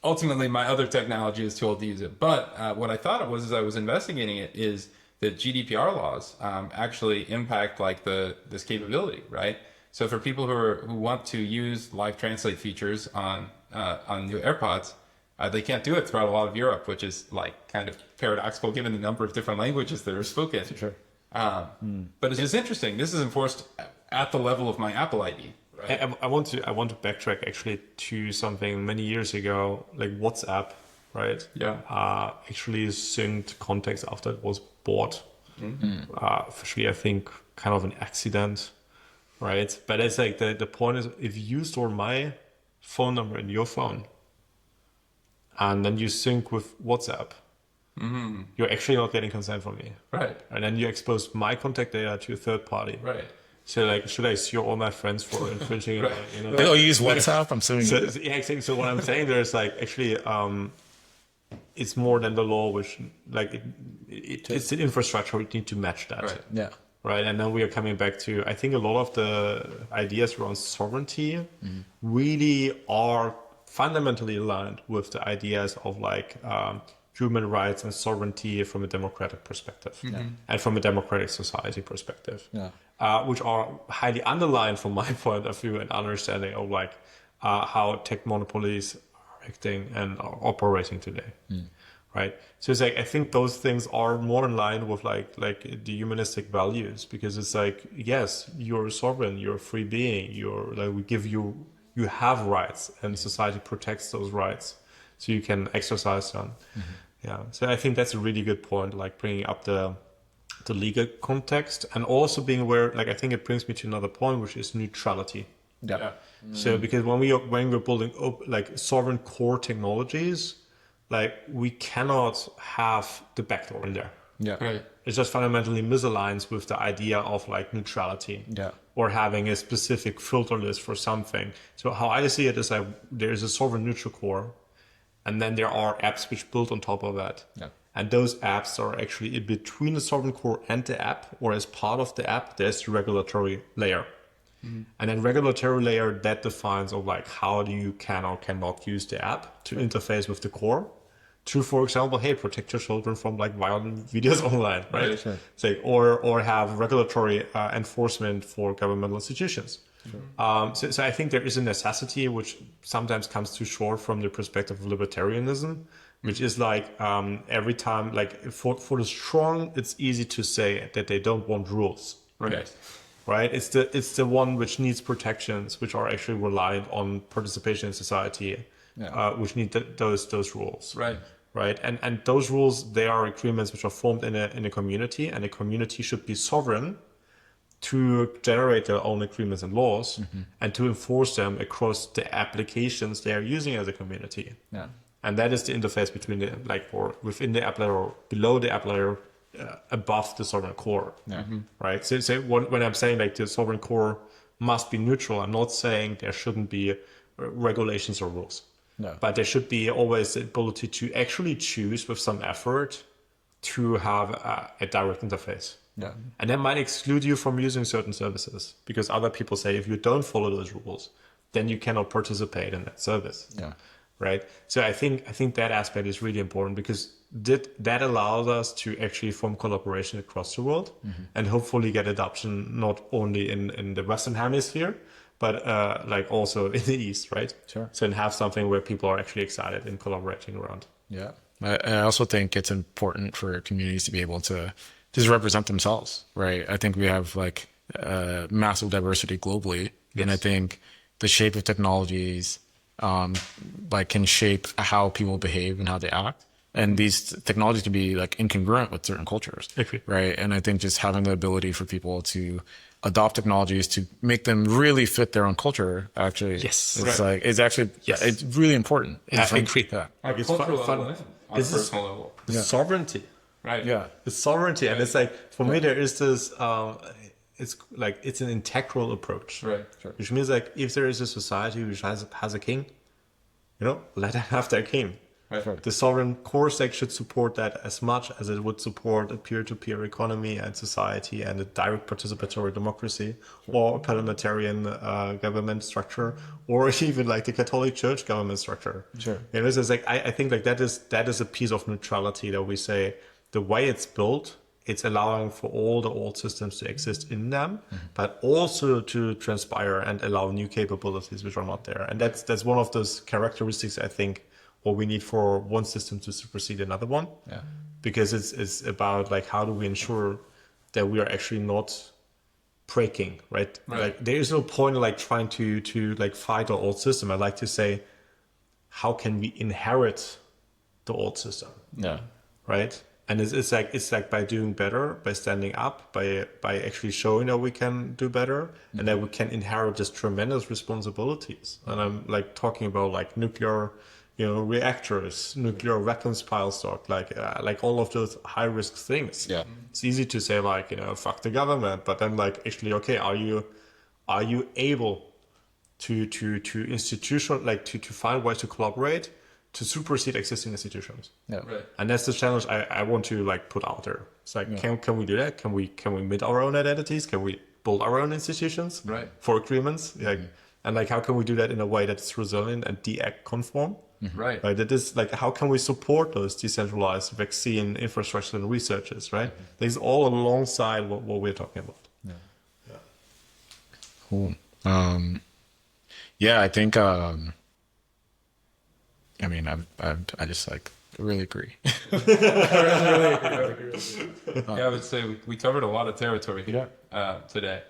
ultimately, my other technology is too old to use it. But what I thought it was, as I was investigating it, is that GDPR laws actually impact like this capability, right? So for people who want to use live translate features on new AirPods, they can't do it throughout a lot of Europe, which is like kind of paradoxical given the number of different languages that are spoken. Sure. But it's just interesting. This is enforced at the level of my Apple ID. Right? I want to backtrack actually to something many years ago, like WhatsApp, right? Yeah. Actually synced context after it was bought. Officially, I think kind of an accident, right? But it's like the point is, if you store my phone number in your phone, and then you sync with WhatsApp, you're actually not getting consent from me. Right. And then you expose my contact data to a third party. Right. So like, should I sue all my friends for infringing? Right. Oh, you use WhatsApp? I'm suing you. Yeah, exactly. So what I'm saying there is like, actually, it's more than the law, which like, it's the infrastructure. We need to match that. Right. Yeah. Right. And then we are coming back to, I think a lot of the ideas around sovereignty really are fundamentally aligned with the ideas of like human rights and sovereignty from a democratic perspective and from a democratic society perspective, which are highly underlined from my point of view and understanding of like how tech monopolies are acting and are operating today. Right. So it's like, I think those things are more in line with like the humanistic values, because it's like, yes, you're a sovereign, you're a free being, you're like, we give you have rights and society protects those rights so you can exercise them. Yeah. So I think that's a really good point, like bringing up the legal context and also being aware, like, I think it brings me to another point, which is neutrality. Yeah. So because when we're building up like sovereign core technologies, like we cannot have the backdoor in there. Yeah. Right. It just fundamentally misaligns with the idea of like neutrality. Yeah. Or having a specific filter list for something. So how I see it is like there's a sovereign neutral core, and then there are apps which build on top of that. Yeah. And those apps are actually in between the sovereign core and the app, or as part of the app, there's the regulatory layer. And then regulatory layer that defines of like how do you can or cannot use the app to interface with the core. To, for example, hey, protect your children from like violent videos online, right? Sure. Say, or have regulatory enforcement for governmental institutions. Sure. So I think there is a necessity which sometimes comes too short from the perspective of libertarianism, which is like every time, like for the strong, it's easy to say that they don't want rules. Right. Right? It's the one which needs protections, which are actually reliant on participation in society, which need those rules. Right. Right. And those rules, they are agreements which are formed in a community, and a community should be sovereign to generate their own agreements and laws and to enforce them across the applications they are using as a community. Yeah. And that is the interface between the or within the app layer or below the app layer, above the sovereign core. Yeah. Right. So when I'm saying like the sovereign core must be neutral, I'm not saying there shouldn't be regulations or rules. No. But there should be always the ability to actually choose with some effort to have a direct interface. Yeah. And that might exclude you from using certain services because other people say if you don't follow those rules, then you cannot participate in that service. Yeah. Right. So I think that aspect is really important because that allows us to actually form collaboration across the world and hopefully get adoption not only in the Western Hemisphere, but like also in the East, right? Sure. So and have something where people are actually excited and collaborating around. Yeah. I also think it's important for communities to be able to just represent themselves, right? I think we have like massive diversity globally. Yes. And I think the shape of technologies like can shape how people behave and how they act. And these technologies can be like incongruent with certain cultures, Okay. right? And I think just having the ability for people to adopt technologies to make them really fit their own culture, actually, Yes. it's Right. like it's actually it's really important. Yeah, I agree. Yeah. On a It's cultural fun- level and on a This is- personal level. The sovereignty. Right. Yeah. The sovereignty. And it's like, for me, there is this, it's an integral approach. Right. Which means like, if there is a society which has a king, let them have their king. Right. The sovereign core stack should support that as much as it would support a peer-to-peer economy and society and a direct participatory democracy or a parliamentarian government structure or even like the Catholic Church government structure. Sure. You know, this is like I think like that is a piece of neutrality that we say the way it's built, it's allowing for all the old systems to exist in them, but also to transpire and allow new capabilities which are not there. And that's one of those characteristics I think what we need for one system to supersede another one. Yeah. Because it's about like how do we ensure that we are actually not breaking, right? Like there is no point in like trying to like fight the old system. I like to say, how can we inherit the old system? Yeah. Right? And it's like by doing better, by standing up, by actually showing that we can do better, and that we can inherit just tremendous responsibilities. And I'm like talking about like nuclear, reactors, nuclear weapons pile stock, like all of those high risk things. Yeah. It's easy to say like fuck the government, but then like actually okay, are you able to institutional like to find ways to collaborate to supersede existing institutions? Yeah. Right. And that's the challenge I want to like put out there. It's like, can we do that? Can we mint our own identities? Can we build our own institutions for agreements? Like, and like, how can we do that in a way that's resilient and DAC conform? Right. Right. That is like, how can we support those decentralized vaccine infrastructure and researchers? Right. These all alongside what we're talking about. Yeah. Cool. Yeah, I think. I mean, I just like really agree. Yeah, I would say we covered a lot of territory today,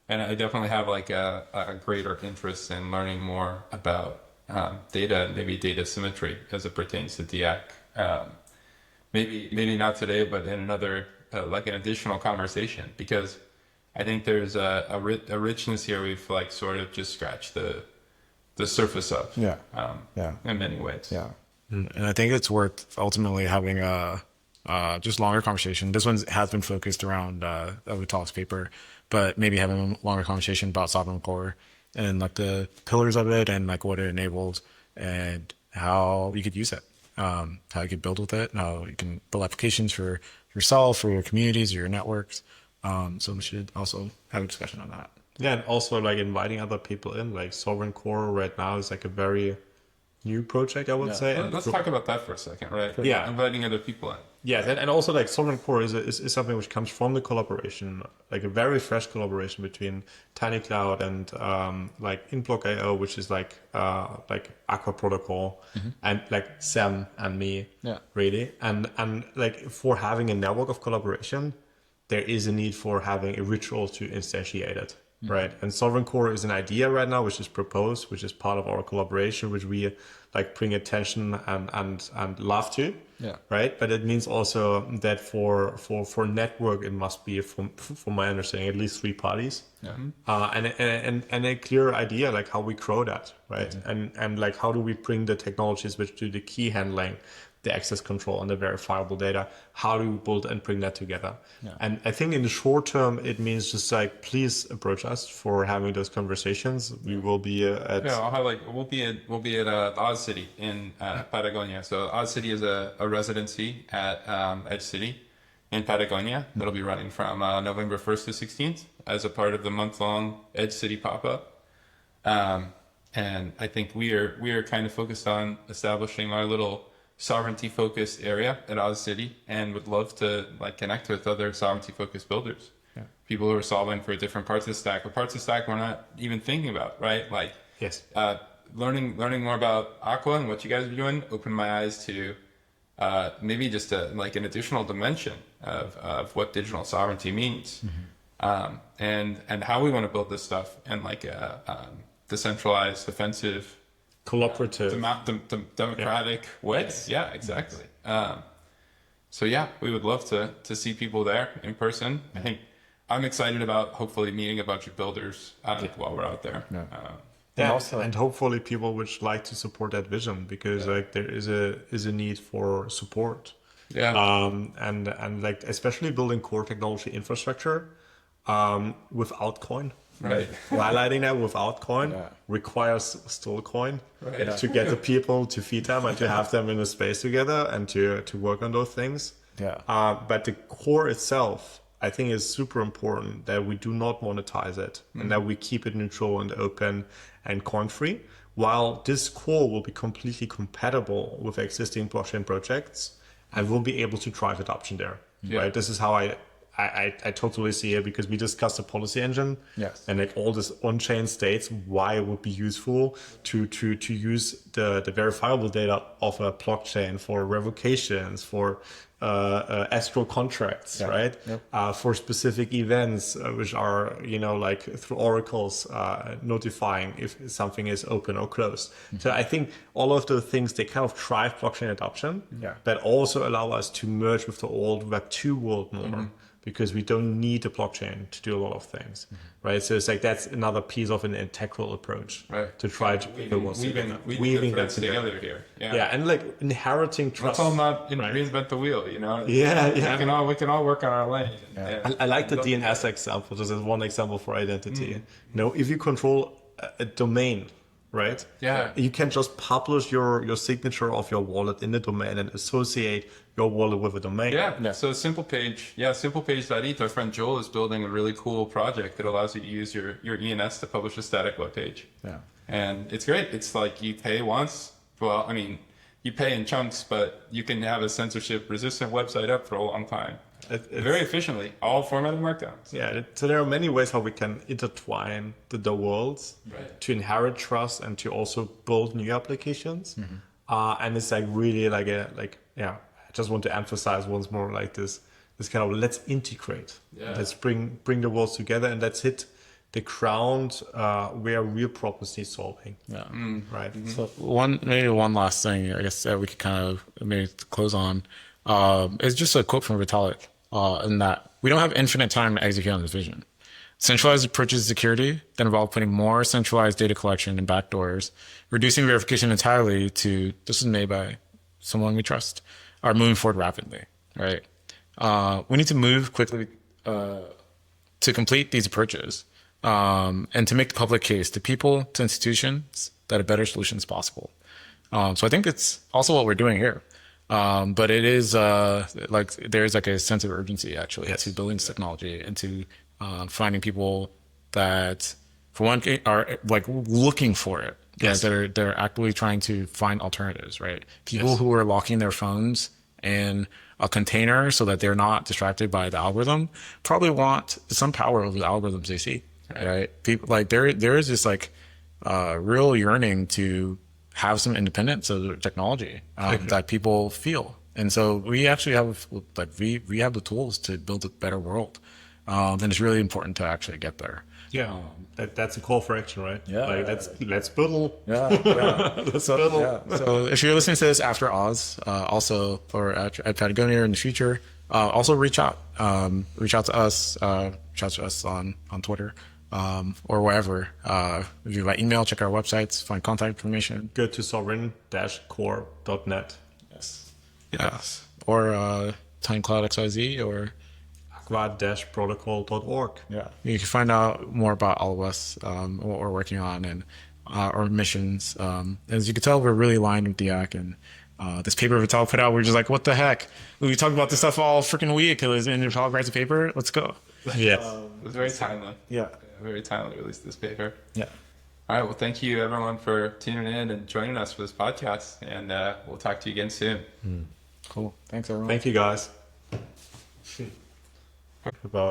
and I definitely have like a greater interest in learning more about data and maybe data symmetry as it pertains to DIAC. Maybe not today, but in another like an additional conversation, because I think there's a richness here we've like sort of just scratched the surface of. In many ways. Yeah. And I think it's worth ultimately having a just longer conversation. This one has been focused around Vitalik's paper, but maybe having a longer conversation about sovereign core and like the pillars of it and like what it enables and how you could use it, how you could build with it, how you can build applications for yourself, for your communities, or your networks. So we should also have a discussion on that. Yeah, and also like inviting other people in, like Sovereign Core right now is like a very new project, I would say. Let's talk about that for a second, right? Yeah. Inviting other people in. Yeah, and also like Sovereign Core is something which comes from the collaboration, like a very fresh collaboration between TinyCloud and like InBlock.io, which is like Aqua Protocol, and like Sam and me, really. And like for having a network of collaboration, there is a need for having a ritual to instantiate it. Right. And Sovereign Core is an idea right now, which is proposed, which is part of our collaboration, which we like bring attention and love to. Yeah. Right. But it means also that for network, it must be, from my understanding, at least 3 parties. Yeah. And a clear idea, like how we grow that. Right. And like, how do we bring the technologies which do the key handling, the access control and the verifiable data, how do we build and bring that together? And I think in the short term, it means just like, please approach us for having those conversations. We will be at... Yeah, I'll highlight, we'll be at Oz City in Patagonia. So Oz City is a residency at Edge City in Patagonia that'll be running from November 1st to 16th as a part of the month-long Edge City pop-up. And I think we are kind of focused on establishing our little sovereignty-focused area at Oz City, and would love to like connect with other sovereignty-focused builders, people who are solving for different parts of the stack, or parts of the stack we're not even thinking about, right? Like, learning more about Aqua and what you guys are doing opened my eyes to maybe just like an additional dimension of what digital sovereignty means, and how we want to build this stuff, and like decentralized, offensive, collaborative, democratic way. Yeah, exactly. So yeah, we would love to see people there in person. I think I'm excited about hopefully meeting a bunch of builders while we're out there. And hopefully people which like to support that vision, because like there is a need for support. And like especially building core technology infrastructure without coin. Right. Highlighting that without coin Yeah. requires still coin Right. to get the people to feed them and to have them in a space together and to work on those things. Yeah. But the core itself, I think, is super important that we do not monetize it and that we keep it neutral and open and coin free. While this core will be completely compatible with existing blockchain projects and will be able to drive adoption there. Yeah. Right? This is how I totally see it, because we discussed the policy engine. Yes. And like all this on-chain states, why it would be useful to use the verifiable data of a blockchain for revocations, for escrow contracts, Yeah. right? Yep. For specific events, which are, like through oracles notifying if something is open or closed. So I think all of those things, they kind of drive blockchain adoption, Yeah. but also allow us to merge with the old Web2 world more. Because we don't need a blockchain to do a lot of things, right? So it's like that's another piece of an integral approach, Right. to try to weaving the threads together here. Yeah, and like inheriting trust. Let's all not right? reinvent the wheel, you know? Yeah, yeah. We can all work on our lane. Yeah. I like the DNS example, just as one example for identity. If you control a domain, right? Yeah. You can just publish your signature of your wallet in the domain and associate your wallet with a domain. Yeah. So simplepage.eth, our friend Joel is building a really cool project that allows you to use your ENS to publish a static web page. Yeah. And it's great. It's like you pay once. Well, I mean, you pay in chunks, but you can have a censorship resistant website up for a long time. Very efficiently, all formatted markdowns. Yeah, so there are many ways how we can intertwine the worlds Right. to inherit trust and to also build new applications. And it's like really I just want to emphasize once more like this kind of let's integrate. Yeah. Let's bring the worlds together and let's hit the ground where real problems need solving. Yeah. Right. So maybe one last thing I guess that we could kind of maybe close on is just a quote from Vitalik in that we don't have infinite time to execute on this vision. Centralized approaches to security that involve putting more centralized data collection in backdoors, reducing verification entirely to this is made by someone we trust, are moving forward rapidly, right? We need to move quickly to complete these approaches and to make the public case to people, to institutions, that a better solution is possible. So I think it's also what we're doing here. But it is there's like a sense of urgency actually to building this technology and to finding people that, for one, are like looking for it. Yes. They're actively trying to find alternatives, right? People who are locking their phones in a container so that they're not distracted by the algorithm probably want some power over the algorithms they see, right? People like there is this like real yearning to have some independence of the technology that people feel, and so we actually have we have the tools to build a better world. And it's really important to actually get there. Yeah, that's a call for action, right? Yeah. Like let's build. Yeah. Let's build. Yeah. So if you're listening to this after Oz, also or at Patagonia in the future, also reach out to us, on Twitter, or wherever. If you by email, check our websites, find contact information. Go to sovereign-core.net. Yes. Or TinyCloud XYZ or aqua-protocol.org. Yeah. You can find out more about all of us, what we're working on and our missions. As you can tell, we're really aligned with DIAC, and this paper Vitalik put out, we're just like, what the heck? We talk about this stuff all freaking week. And Vitalik writes a paper. Let's go. Yes. It was very timely. Yeah. Very timely released this paper. Yeah. All right. Well, thank you everyone for tuning in and joining us for this podcast. And we'll talk to you again soon. Cool. Thanks, everyone. Thank you, guys. About